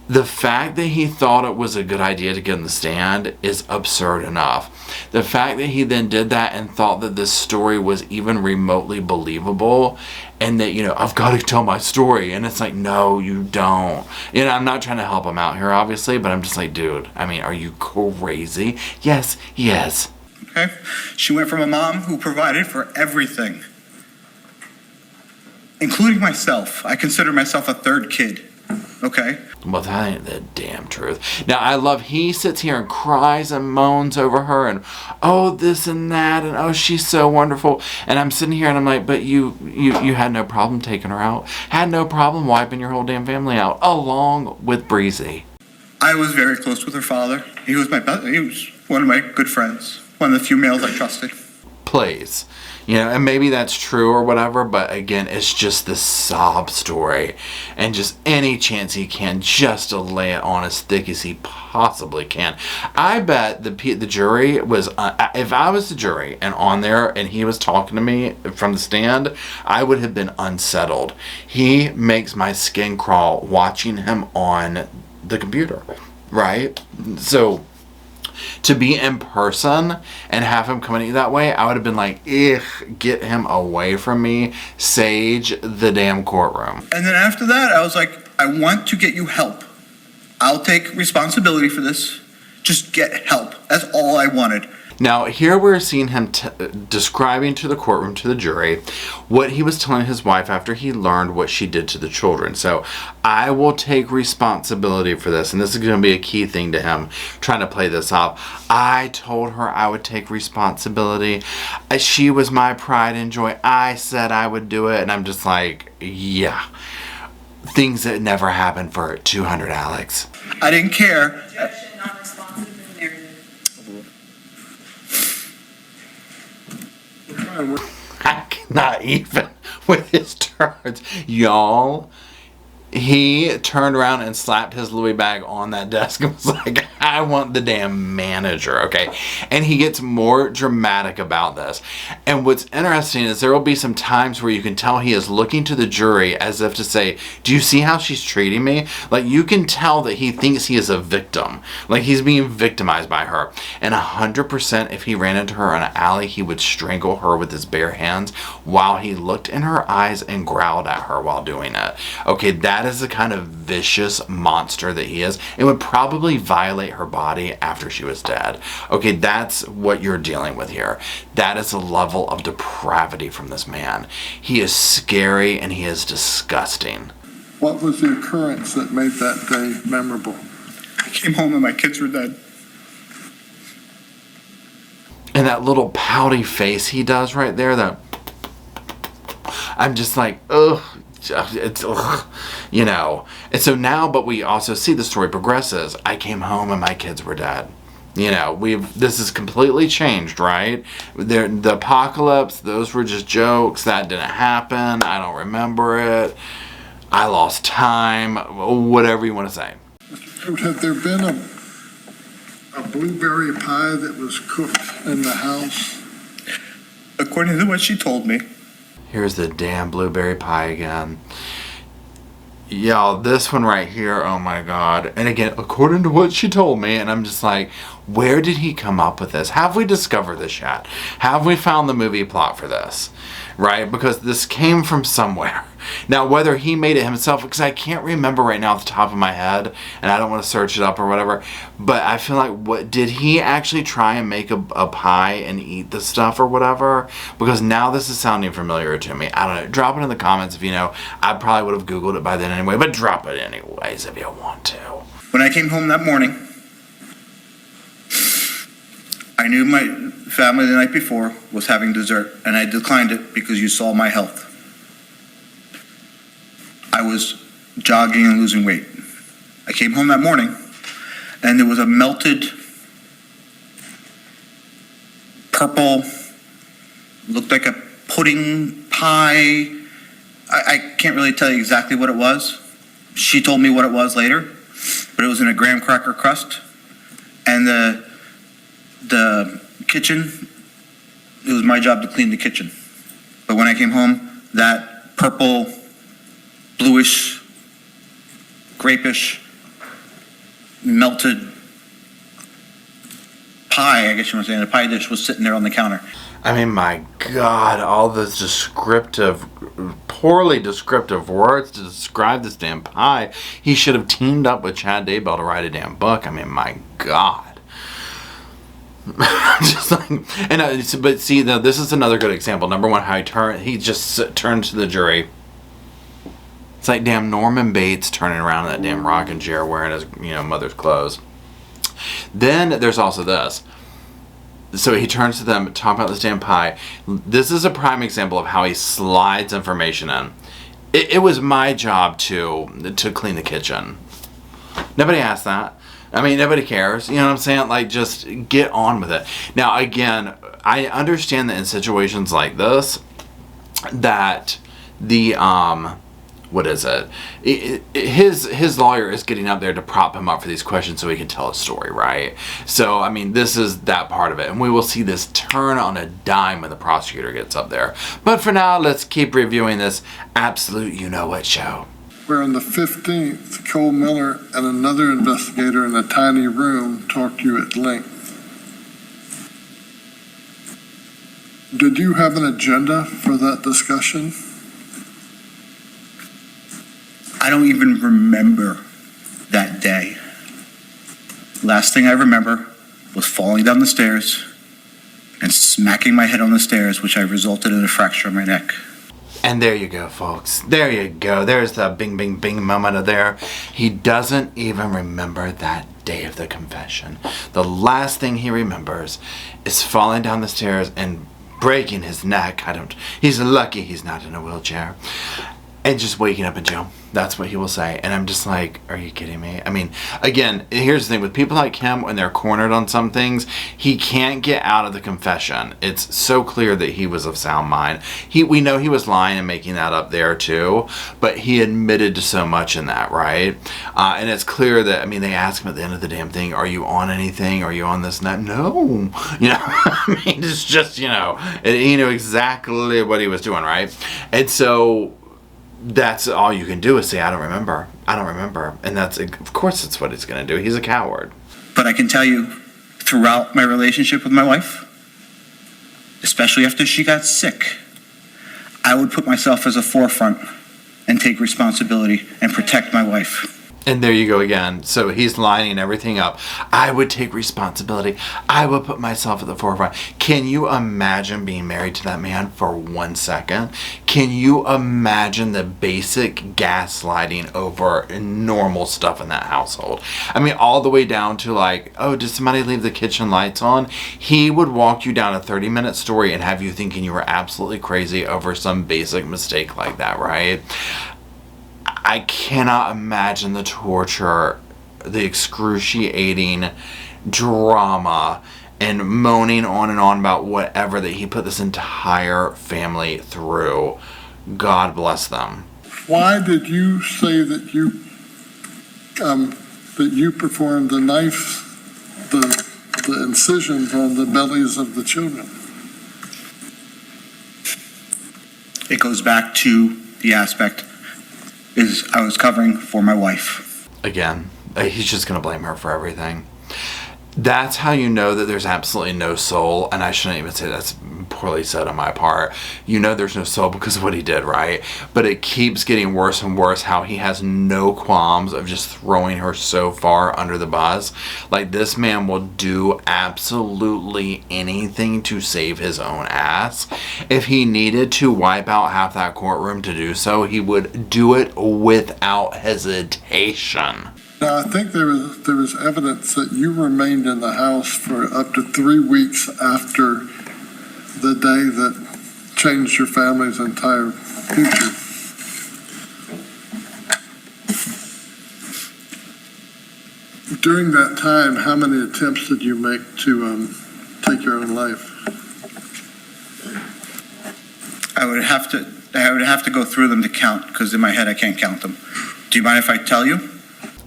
The fact that he thought it was a good idea to get on the stand is absurd enough. The fact that he then did that and thought that this story was even remotely believable, and that, I've got to tell my story. And it's like, no, you don't. I'm not trying to help him out here, obviously, but I'm just like, dude, are you crazy? Yes, he is. Okay? She went from a mom who provided for everything, including myself. I consider myself a third kid. Okay? Well, that ain't the damn truth. Now, I love he sits here and cries and moans over her and, oh, this and that, and oh, she's so wonderful. And I'm sitting here and I'm like, but you had no problem taking her out. Had no problem wiping your whole damn family out, along with Breezy. I was very close with her father. He was one of my good friends. One of the few males I trusted. Please. And maybe that's true or whatever, but again, it's just this sob story, and just any chance he can just to lay it on as thick as he possibly can. I bet the jury was, if I was the jury and on there and he was talking to me from the stand, I would have been unsettled. He makes my skin crawl watching him on the computer, right? So to be in person and have him come at you that way, I would have been like, get him away from me. Sage the damn courtroom. And then after that, I was like, I want to get you help. I'll take responsibility for this. Just get help. That's all I wanted. Now, here we're seeing him describing to the courtroom, to the jury, what he was telling his wife after he learned what she did to the children. So, I will take responsibility for this. And this is going to be a key thing to him, trying to play this off. I told her I would take responsibility. She was my pride and joy. I said I would do it. And I'm just like, yeah. Things that never happened for 200 Alex. I didn't care. Objection, not responsive to the narrative. I cannot even with his turns. Y'all, he turned around and slapped his Louis bag on that desk and was like, I want the damn manager, okay? And he gets more dramatic about this. And what's interesting is there will be some times where you can tell he is looking to the jury as if to say, do you see how she's treating me? Like, you can tell that he thinks he is a victim. Like, he's being victimized by her. And 100% if he ran into her in an alley, he would strangle her with his bare hands while he looked in her eyes and growled at her while doing it. Okay, that is the kind of vicious monster that he is. It would probably violate her body after she was dead. Okay, that's what you're dealing with here. That is a level of depravity from this man. He is scary and he is disgusting. What was the occurrence that made that day memorable? I came home and my kids were dead. And that little pouty face he does right there, that I'm just like, ugh. It's, ugh, And so now, but we also see the story progresses. I came home and my kids were dead. This is completely changed, right? The apocalypse, those were just jokes. That didn't happen. I don't remember it. I lost time. Whatever you want to say. Had there been a blueberry pie that was cooked in the house? According to what she told me. Here's the damn blueberry pie again. Y'all, this one right here, oh my God. And again, according to what she told me, and I'm just like, where did he come up with this? Have we discovered this yet? Have we found the movie plot for this? Right? Because this came from somewhere. Now, whether he made it himself, because I can't remember right now off the top of my head, and I don't want to search it up or whatever, but I feel like, did he actually try and make a pie and eat the stuff or whatever? Because now this is sounding familiar to me. I don't know. Drop it in the comments if you know. I probably would have Googled it by then anyway, but drop it anyways if you want to. When I came home that morning, I knew my family the night before was having dessert, and I declined it because you saw my health. I was jogging and losing weight. I came home that morning, and there was a melted purple, looked like a pudding pie. I can't really tell you exactly what it was. She told me what it was later, but it was in a graham cracker crust. And the kitchen, it was my job to clean the kitchen. But when I came home, that purple, bluish, grapish, melted pie, I guess you want to say, the pie dish was sitting there on the counter. I mean, my God, all those poorly descriptive words to describe this damn pie. He should have teamed up with Chad Daybell to write a damn book. I mean, my God. Just like, but see, now this is another good example. Number one, how he just turned to the jury. It's like damn Norman Bates turning around in that damn rocking chair wearing his, mother's clothes. Then there's also this. So he turns to them, talking about this damn pie. This is a prime example of how he slides information in. It was my job to clean the kitchen. Nobody asked that. I mean, nobody cares. You know what I'm saying? Like, just get on with it. Now, again, I understand that in situations like this, that the, what is it? His lawyer is getting up there to prop him up for these questions so he can tell a story, right? So, I mean, this is that part of it. And we will see this turn on a dime when the prosecutor gets up there. But for now, let's keep reviewing this absolute you-know-what show. Where on the 15th, Cole Miller and another investigator in a tiny room talked to you at length. Did you have an agenda for that discussion? I don't even remember that day. Last thing I remember was falling down the stairs and smacking my head on the stairs, which resulted in a fracture of my neck. And there you go, folks. There you go. There's the bing, bing, bing moment of there. He doesn't even remember that day of the confession. The last thing he remembers is falling down the stairs and breaking his neck. He's lucky he's not in a wheelchair. And just waking up in jail. That's what he will say. And I'm just like, are you kidding me? I mean, again, here's the thing. With people like him, when they're cornered on some things, he can't get out of the confession. It's so clear that he was of sound mind. We know he was lying and making that up there too, but he admitted to so much in that, right? And it's clear that, I mean, they ask him at the end of the damn thing, are you on anything? Are you on this and that? No. I mean, it's just, he knew exactly what he was doing, right? And so that's all you can do is say, I don't remember. And that's, of course, that's what he's going to do. He's a coward. But I can tell you, throughout my relationship with my wife, especially after she got sick, I would put myself as a forefront and take responsibility and protect my wife. And there you go again. So he's lining everything up. I would take responsibility. I would put myself at the forefront. Can you imagine being married to that man for 1 second? Can you imagine the basic gaslighting over normal stuff in that household? I mean, all the way down to like, oh, did somebody leave the kitchen lights on? He would walk you down a 30-minute story and have you thinking you were absolutely crazy over some basic mistake like that, right? I cannot imagine the torture, the excruciating drama, and moaning on and on about whatever that he put this entire family through. God bless them. Why did you say that you performed the incisions on the bellies of the children? It goes back to the aspect is I was covering for my wife. Again, he's just going to blame her for everything. That's how you know that there's absolutely no soul, and I shouldn't even say that's poorly said on my part. You know there's no soul because of what he did, right? But it keeps getting worse and worse how he has no qualms of just throwing her so far under the bus. Like, this man will do absolutely anything to save his own ass. If he needed to wipe out half that courtroom to do so, he would do it without hesitation. Now, I think there was evidence that you remained in the house for up to 3 weeks after the day that changed your family's entire future. During that time, how many attempts did you make to take your own life? I would have to go through them to count, because in my head I can't count them. Do you mind if I tell you?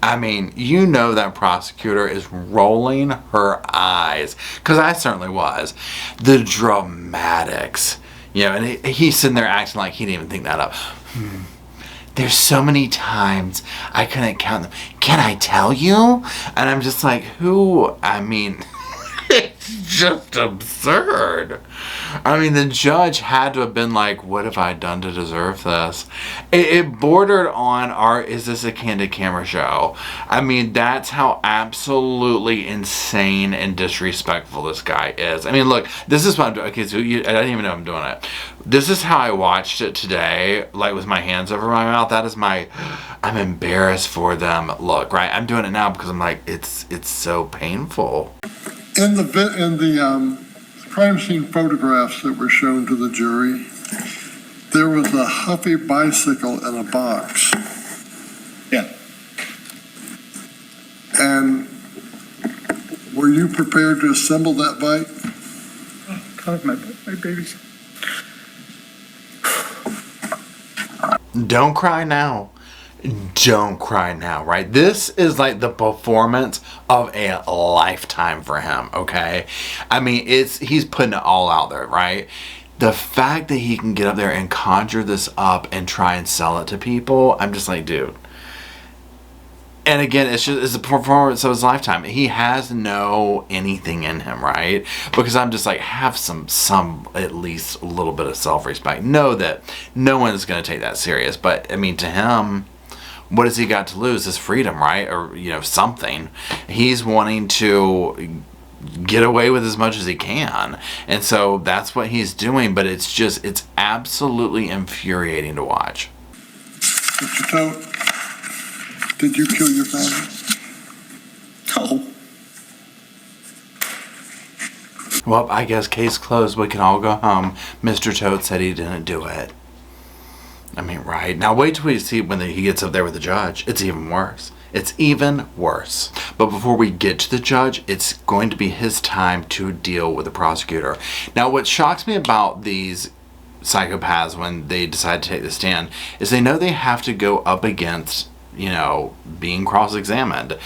I mean, you know that prosecutor is rolling her eyes, because I certainly was. The dramatics, you know, and he's sitting there acting like he didn't even think that up. There's so many times I couldn't count them. Can I tell you? And I'm just like, who? I mean, it's just absurd. I mean, the judge had to have been like, what have I done to deserve this? It bordered on, is this a candid camera show? I mean, that's how absolutely insane and disrespectful this guy is. I mean, look, this is what I'm doing. Okay, so I didn't even know I'm doing it. This is how I watched it today, like with my hands over my mouth. That is I'm embarrassed for them. Look, right? I'm doing it now because I'm like, it's so painful. In the crime scene photographs that were shown to the jury, there was a Huffy bicycle in a box. Yeah. And were you prepared to assemble that bike? God, my babies. Don't cry now. Don't cry now, right? This is like the performance of a lifetime for him, okay? I mean, he's putting it all out there, right? The fact that he can get up there and conjure this up and try and sell it to people, I'm just like, dude. And again, it's a performance of his lifetime. He has no anything in him, right? Because I'm just like, have some at least a little bit of self-respect. Know that no one's going to take that serious. But I mean, to him, what has he got to lose? His freedom, right? Or, you know, something. He's wanting to get away with as much as he can. And so that's what he's doing. But it's absolutely infuriating to watch. Mr. Todt, did you kill your family? No. Well, I guess case closed. We can all go home. Mr. Todt said he didn't do it. I mean, right. Now wait till we see when he gets up there with the judge. It's even worse. It's even worse. But before we get to the judge, it's going to be his time to deal with the prosecutor. Now, what shocks me about these psychopaths when they decide to take the stand is they know they have to go up against, you know, being cross-examined.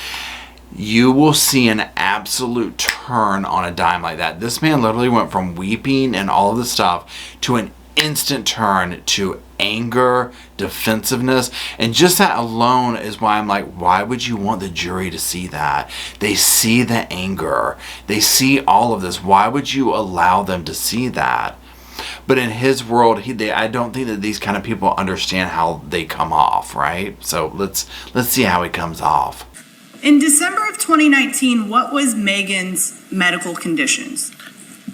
You will see an absolute turn on a dime like that. This man literally went from weeping and all of this stuff to an instant turn to anger, defensiveness, and just that alone is why I'm like, why would you want the jury to see that? They see the anger. They see all of this. Why would you allow them to see that? But in his world, I don't think that these kind of people understand how they come off, right? So let's see how he comes off. In December of 2019, what was Megan's medical conditions?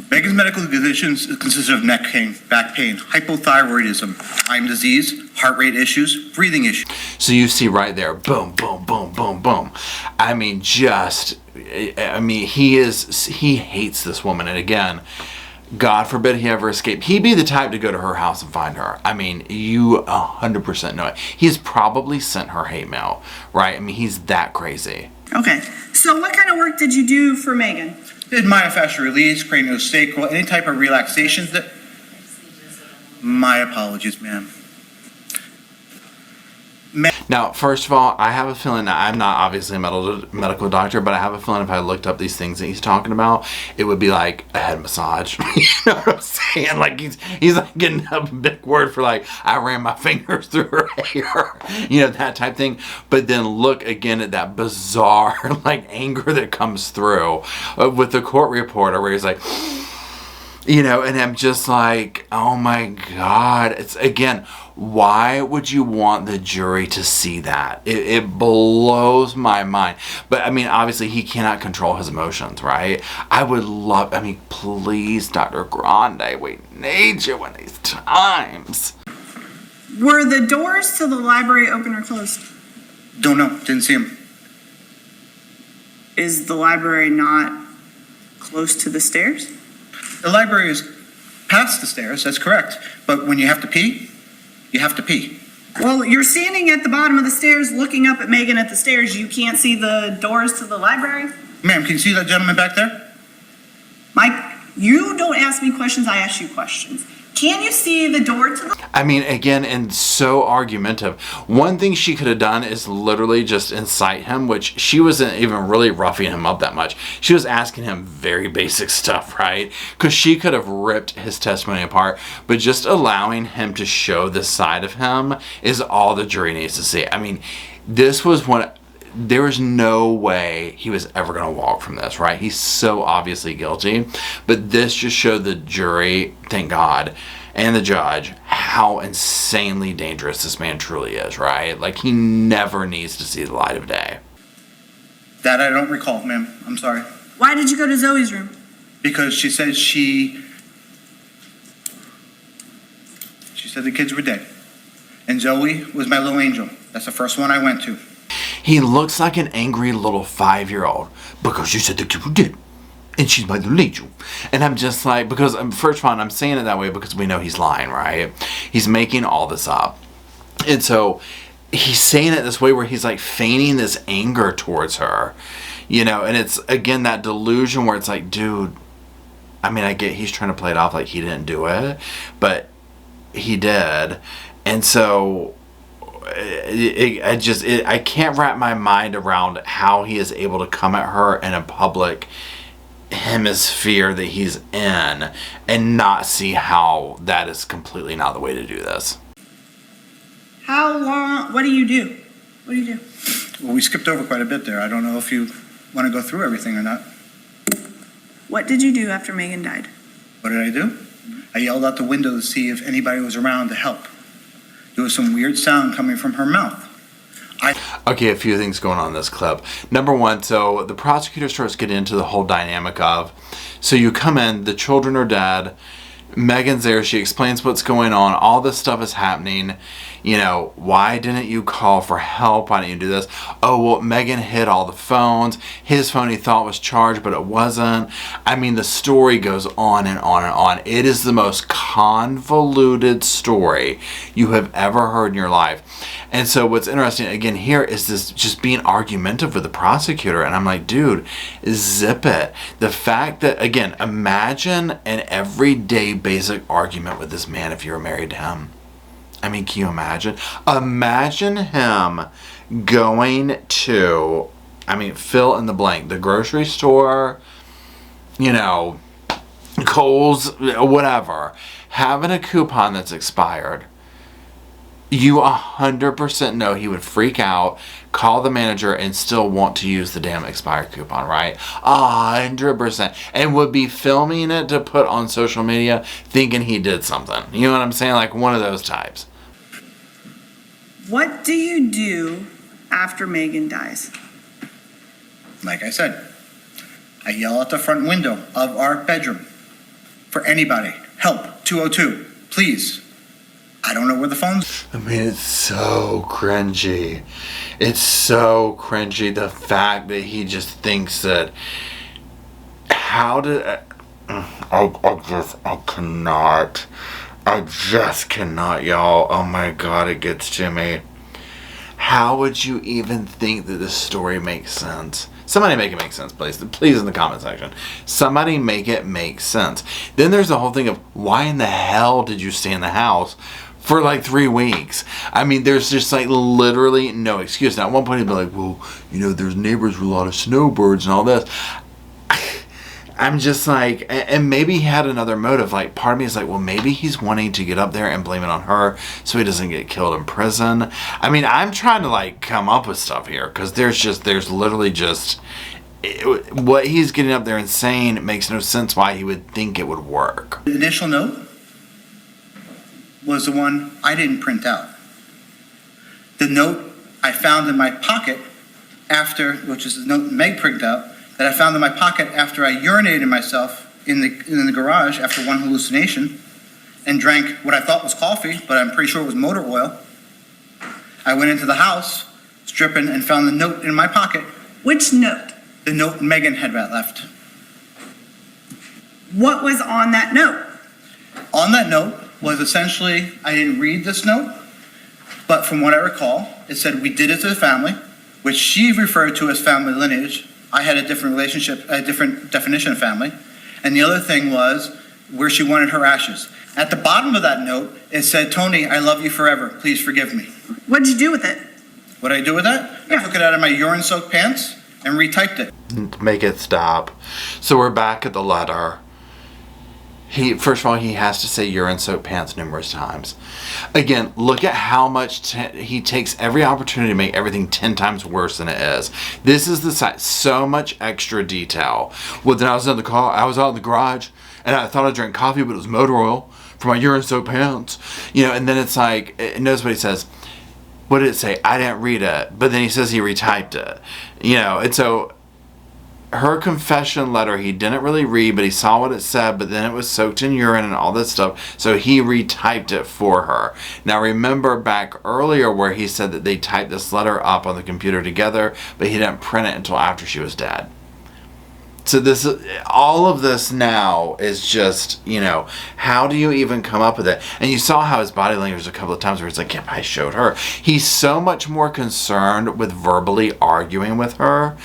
Megan's medical conditions consisted of neck pain, back pain, hypothyroidism, Lyme disease, heart rate issues, breathing issues. So you see right there, boom, boom, boom, boom, boom. I mean, he hates this woman. And again, God forbid he ever escaped. He'd be the type to go to her house and find her. I mean, you 100% know it. He's probably sent her hate mail, right? I mean, he's that crazy. Okay, so what kind of work did you do for Megan? Did myofascial release, craniosacral, any type of relaxations that... My apologies, ma'am. Now, first of all, I have a feeling that I'm not obviously a medical doctor, but I have a feeling if I looked up these things that he's talking about, it would be like a head massage. You know what I'm saying? Like he's like getting a big word for like, I ran my fingers through her hair, you know, that type thing. But then look again at that bizarre like anger that comes through with the court reporter where he's like, you know, and I'm just like, oh my God. It's again, why would you want the jury to see that? It blows my mind. But I mean, obviously he cannot control his emotions, right? Please, Dr. Grande, we need you in these times. Were the doors to the library open or closed? Don't know, didn't see him. Is the library not close to the stairs? The library is past the stairs, that's correct. But when you have to pee, you have to pee. Well, you're standing at the bottom of the stairs looking up at Megan at the stairs. You can't see the doors to the library? Ma'am, can you see that gentleman back there? Mike, you don't ask me questions, I ask you questions. Can you see the door to the... I mean, again, and so argumentative. One thing she could have done is literally just incite him, which she wasn't even really roughing him up that much. She was asking him very basic stuff, right? Because she could have ripped his testimony apart, but just allowing him to show this side of him is all the jury needs to see. I mean, this was one... There was no way he was ever going to walk from this, right? He's so obviously guilty. But this just showed the jury, thank God, and the judge how insanely dangerous this man truly is, right? Like, he never needs to see the light of day. That I don't recall, ma'am. I'm sorry. Why did you go to Zoe's room? Because she said she said the kids were dead. And Zoe was my little angel. That's the first one I went to. He looks like an angry little 5-year-old because you said the kid was dead and she's my little angel. And I'm just like, because first of all, I'm saying it that way because we know he's lying, right? He's making all this up. And so he's saying it this way where he's like feigning this anger towards her, you know, and it's again that delusion where it's like, dude, I mean, I get he's trying to play it off like he didn't do it, but he did. And so I can't wrap my mind around how he is able to come at her in a public hemisphere that he's in and not see how that is completely not the way to do this. How long, what do you do? What do you do? Well, we skipped over quite a bit there. I don't know if you want to go through everything or not. What did you do after Megan died? What did I do? I yelled out the window to see if anybody was around to help. There was some weird sound coming from her mouth. Okay, a few things going on in this clip. Number one, so the prosecutor starts getting into the whole dynamic of, so you come in, the children are dead, Megan's there, she explains what's going on, all this stuff is happening, you know, why didn't you call for help, why didn't you do this? Oh, well, Megan hid all the phones, his phone he thought was charged, but it wasn't. I mean, the story goes on and on and on. It is the most convoluted story you have ever heard in your life. And so what's interesting, again, here is this just being argumentative with the prosecutor. And I'm like, dude, zip it. The fact that, again, imagine an everyday basic argument with this man if you were married to him. I mean, can you imagine? Imagine him going to, I mean, fill in the blank, the grocery store, you know, Kohl's, whatever, having a coupon that's expired. You 100% know he would freak out, call the manager, and still want to use the damn expired coupon, right? 100%. And would be filming it to put on social media thinking he did something. You know what I'm saying? Like one of those types. What do you do after Megan dies? Like I said, I yell out the front window of our bedroom for anybody. Help, 202, please. I don't know where the phone's... I mean, it's so cringy. It's so cringy, the fact that he just thinks that... How did... I cannot. I just cannot, y'all. Oh my God, it gets to me. How would you even think that this story makes sense? Somebody make it make sense, please. Please in the comment section. Somebody make it make sense. Then there's the whole thing of, why in the hell did you stay in the house for like 3 weeks? I mean, there's just like literally no excuse. Now at one point he'd be like, well, you know, there's neighbors with a lot of snowbirds and all this. I'm just like, and maybe he had another motive. Like, part of me is like, well, maybe he's wanting to get up there and blame it on her so he doesn't get killed in prison. I mean, I'm trying to like come up with stuff here because there's literally just what he's getting up there and saying makes no sense why he would think it would work. The initial note was the one I didn't print out. The note I found in my pocket after, which is the note Meg printed out, that I found in my pocket after I urinated myself in the garage after one hallucination and drank what I thought was coffee, but I'm pretty sure it was motor oil. I went into the house, stripping, and found the note in my pocket. Which note? The note Megan had left. What was on that note? On that note was essentially, I didn't read this note, but from what I recall, it said we did it as a family, which she referred to as family lineage. I had a different relationship, a different definition of family. And the other thing was where she wanted her ashes. At the bottom of that note, it said, Tony, I love you forever. Please forgive me. What'd you do with it? What did I do with that? Yeah. I took it out of my urine-soaked pants and retyped it. Make it stop. So we're back at the letter. First of all, he has to say urine-soaked pants numerous times. Again, look at how much he takes every opportunity to make everything 10 times worse than it is. This is the side, so much extra detail. Well, then I was in the car, I was out in the garage, and I thought I drank coffee, but it was motor oil for my urine-soaked pants. You know, and then it's like, notice what he says. What did it say? I didn't read it. But then he says he retyped it. You know, and so her confession letter he didn't really read, but he saw what it said, but then it was soaked in urine and all this stuff, so he retyped it for her. Now remember back earlier where he said that they typed this letter up on the computer together, but he didn't print it until after she was dead. So this, all of this now is just, you know, how do you even come up with it? And you saw how his body language a couple of times where it's like, yeah, I showed her. He's so much more concerned with verbally arguing with her.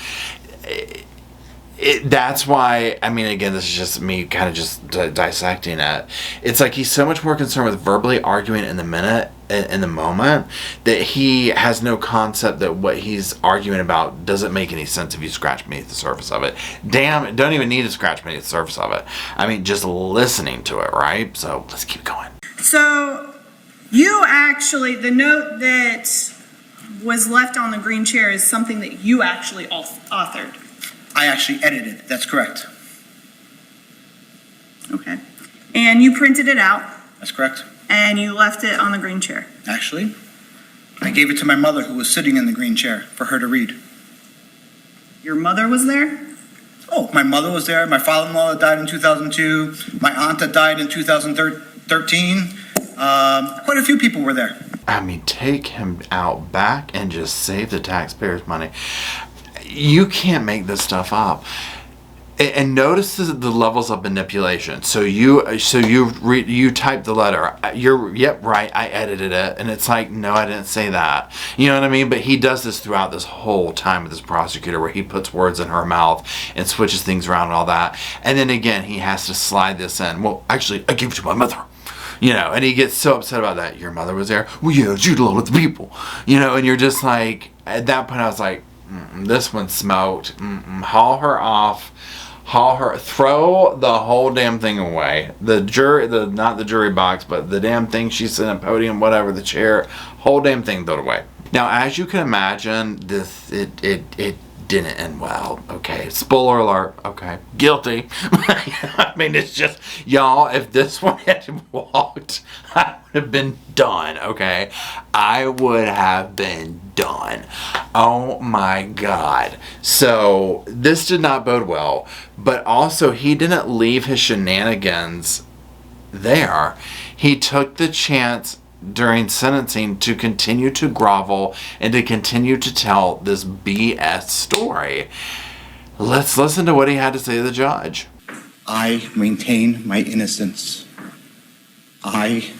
That's why, I mean, again, this is just me kind of just dissecting it. It's like he's so much more concerned with verbally arguing in the moment, that he has no concept that what he's arguing about doesn't make any sense if you scratch beneath the surface of it. Damn, don't even need to scratch beneath the surface of it. I mean, just listening to it, right? So let's keep going. So you actually, the note that was left on the green chair is something that you actually authored. I actually edited it. That's correct. Okay. And you printed it out That's correct. and you left it on the green chair. Actually, I gave it to my mother who was sitting in the green chair for her to read. Your mother was there? Oh, my mother was there. My father-in-law that died in 2002. My aunt that died in 2013. Quite a few people were there. I mean, take him out back and just save the taxpayers' money. You can't make this stuff up. And notice the levels of manipulation. So you type the letter. Yep, right, I edited it. And it's like, no, I didn't say that. You know what I mean? But he does this throughout this whole time with this prosecutor, where he puts words in her mouth and switches things around and all that. And then again, he has to slide this in. Well, actually, I gave it to my mother. You know, and he gets so upset about that. Your mother was there? Well, yeah, she did a lot of the people. You know, and you're just like, at that point I was like, this one smoked. Haul her off. Throw the whole damn thing away. The jury, not the jury box, but the damn thing she's in a podium, whatever, the chair, whole damn thing throw it away. Now, as you can imagine, it didn't end well. Okay, spoiler alert. Okay, guilty. I mean, it's just, y'all, if this one had walked, I would have been done. Okay, I would have been done. Oh my God. So this did not bode well, but also he didn't leave his shenanigans there. He took the chance during sentencing to continue to grovel and to continue to tell this BS story. Let's listen to what he had to say to the judge. I maintain my innocence. I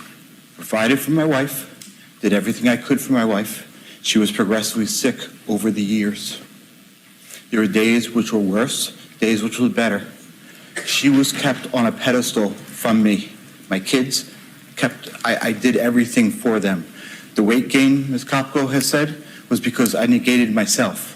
provided for my wife, did everything I could for my wife. She was progressively sick over the years. There were days which were worse, days which were better. She was kept on a pedestal from me. My kids, I did everything for them. The weight gain, Ms. Kopko has said, was because I negated myself.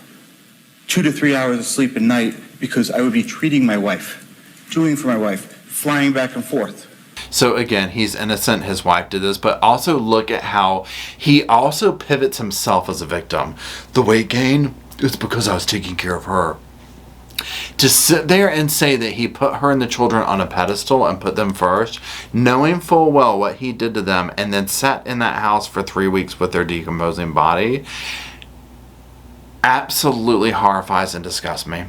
2 to 3 hours of sleep a night because I would be treating my wife, doing for my wife, flying back and forth. So again, he's innocent, his wife did this, but also look at how he also pivots himself as a victim. The weight gain is because I was taking care of her. To sit there and say that he put her and the children on a pedestal and put them first, knowing full well what he did to them, and then sat in that house for 3 weeks with their decomposing body, absolutely horrifies and disgusts me.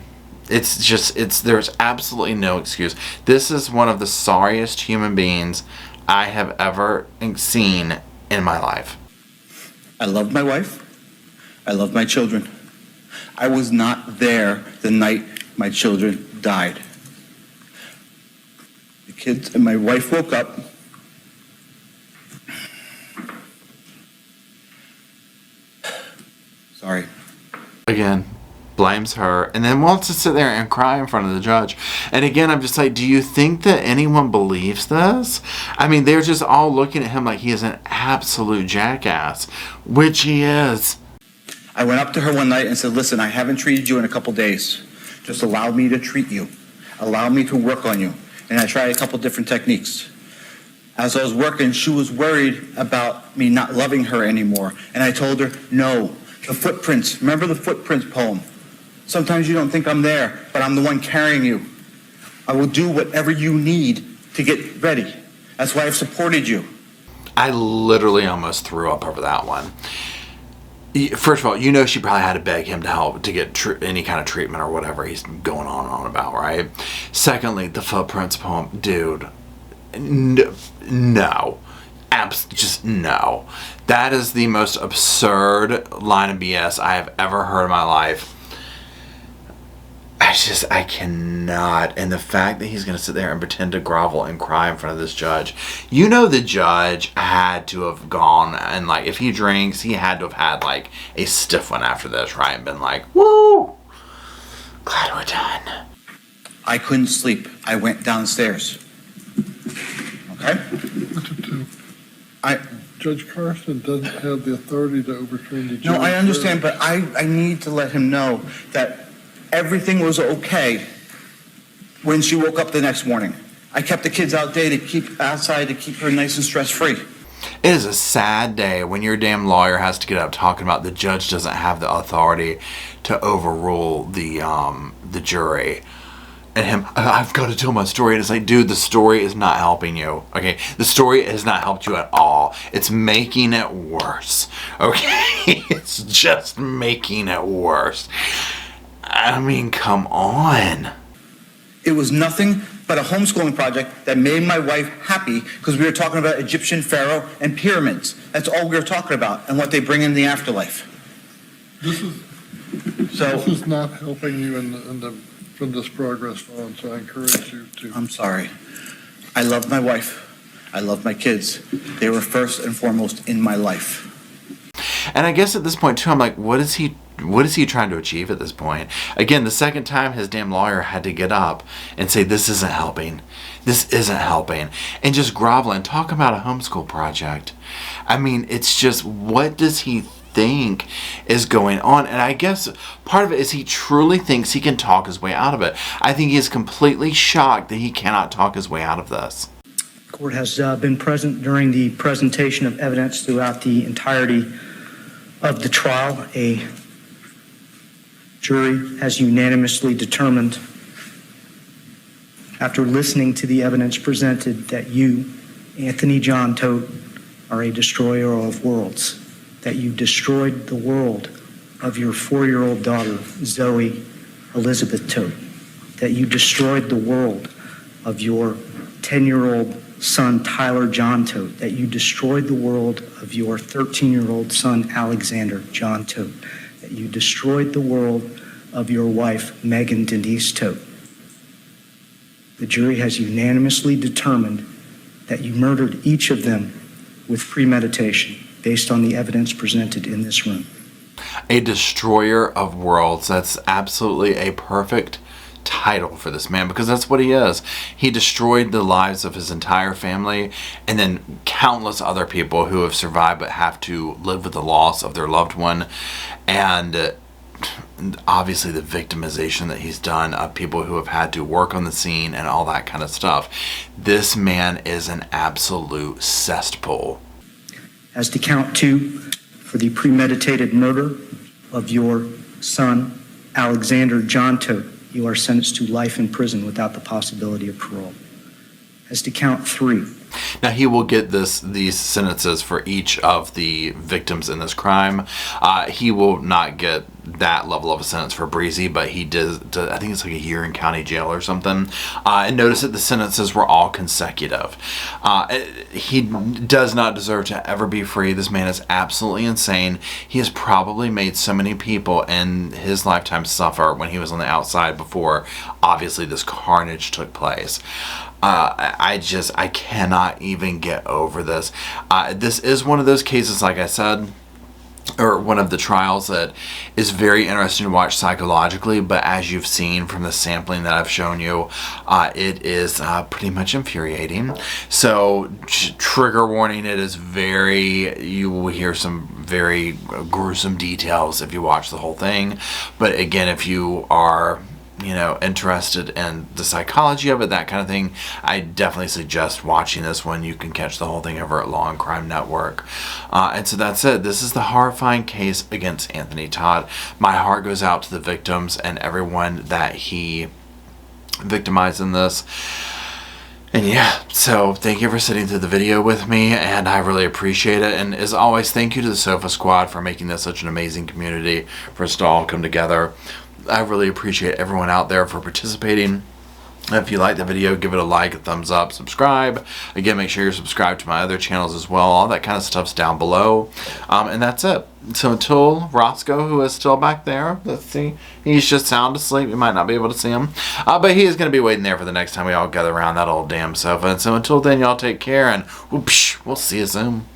There's absolutely no excuse. This is one of the sorriest human beings I have ever seen in my life. I love my wife. I love my children. I was not there the night my children died. The kids and my wife woke up. Sorry. Again, blames her, and then wants to sit there and cry in front of the judge. And again, I'm just like, do you think that anyone believes this? I mean, they're just all looking at him like he is an absolute jackass, which he is. I went up to her one night and said, listen, I haven't treated you in a couple days. Just allow me to treat you. Allow me to work on you. And I tried a couple different techniques. As I was working, she was worried about me not loving her anymore. And I told her, no, the footprints. Remember the footprints poem? Sometimes you don't think I'm there, but I'm the one carrying you. I will do whatever you need to get ready. That's why I've supported you. I literally almost threw up over that one. First of all, you know she probably had to beg him to help to get any kind of treatment or whatever he's going on about, right? Secondly, the footprints poem. Dude, no. Just no. That is the most absurd line of BS I have ever heard in my life. I cannot. And the fact that he's going to sit there and pretend to grovel and cry in front of this judge. You know the judge had to have gone and, like, if he drinks, he had to have had, like, a stiff one after this, right? And been like, woo! Glad we're done. I couldn't sleep. I went downstairs. Okay? Judge Carson doesn't have the authority to overturn the judge. No, I understand, but I need to let him know that everything was okay when she woke up the next morning. I kept the kids outside to keep her nice and stress-free. It is a sad day when your damn lawyer has to get up talking about the judge doesn't have the authority to overrule the jury. And him, I've got to tell my story. And it's like, dude, the story is not helping you. Okay? The story has not helped you at all. It's making it worse. Okay? It's just making it worse. I mean, come on. It was nothing but a homeschooling project that made my wife happy because we were talking about Egyptian pharaoh and pyramids. That's all we were talking about and what they bring in the afterlife. This is not helping you from this progress on, so I encourage you to. I'm sorry. I love my wife. I love my kids. They were first and foremost in my life. And I guess at this point, too, I'm like, what is he trying to achieve at this point? Again, the second time his damn lawyer had to get up and say, this isn't helping. This isn't helping. And just grovel and talk about a homeschool project. I mean, it's just, what does he think is going on? And I guess part of it is he truly thinks he can talk his way out of it. I think he is completely shocked that he cannot talk his way out of this. The court has been present during the presentation of evidence throughout the entirety of the trial. A jury has unanimously determined, after listening to the evidence presented, that you, Anthony John Todt, are a destroyer of worlds, that you destroyed the world of your 4-year-old daughter, Zoe Elizabeth Todt, that you destroyed the world of your 10-year-old son, Tyler John Todt, that you destroyed the world of your 13-year-old son, Alexander John Todt, that you destroyed the world of your wife, Megan Denise Todt. The jury has unanimously determined that you murdered each of them with premeditation based on the evidence presented in this room. A destroyer of worlds. That's absolutely a perfect title for this man, because that's what he is. He destroyed the lives of his entire family and then countless other people who have survived but have to live with the loss of their loved one, and obviously the victimization that he's done of people who have had to work on the scene and all that kind of stuff. This man is an absolute cesspool. As to count 2, for the premeditated murder of your son, Alexander John Todt, you are sentenced to life in prison without the possibility of parole. As to count 3. Now he will get these sentences for each of the victims in this crime. He will not get that level of a sentence for Breezy, but he did, I think it's like a year in county jail or something. And notice that the sentences were all consecutive. He does not deserve to ever be free. This man is absolutely insane. He has probably made so many people in his lifetime suffer when he was on the outside before, obviously, this carnage took place. I cannot even get over this. This is one of those cases, like I said, or one of the trials that is very interesting to watch psychologically, but as you've seen from the sampling that I've shown you, it is pretty much infuriating. So trigger warning, it is you will hear some very gruesome details if you watch the whole thing. But again, if you are interested in the psychology of it, that kind of thing, I definitely suggest watching this one. You can catch the whole thing over at Law and Crime Network. And so that's it. This is the horrifying case against Anthony Todt. My heart goes out to the victims and everyone that he victimized in this. And yeah, so thank you for sitting through the video with me, and I really appreciate it. And as always, thank you to the Sofa Squad for making this such an amazing community for us to all come together. I really appreciate everyone out there for participating. If you like the video, give it a like, a thumbs up, subscribe. Again, make sure you're subscribed to my other channels as well. All that kind of stuff's down below. And that's it. So until Roscoe, who is still back there, let's see. He's just sound asleep. You might not be able to see him. But he is going to be waiting there for the next time we all gather around that old damn sofa. And so until then, y'all take care, and whoopsh, we'll see you soon.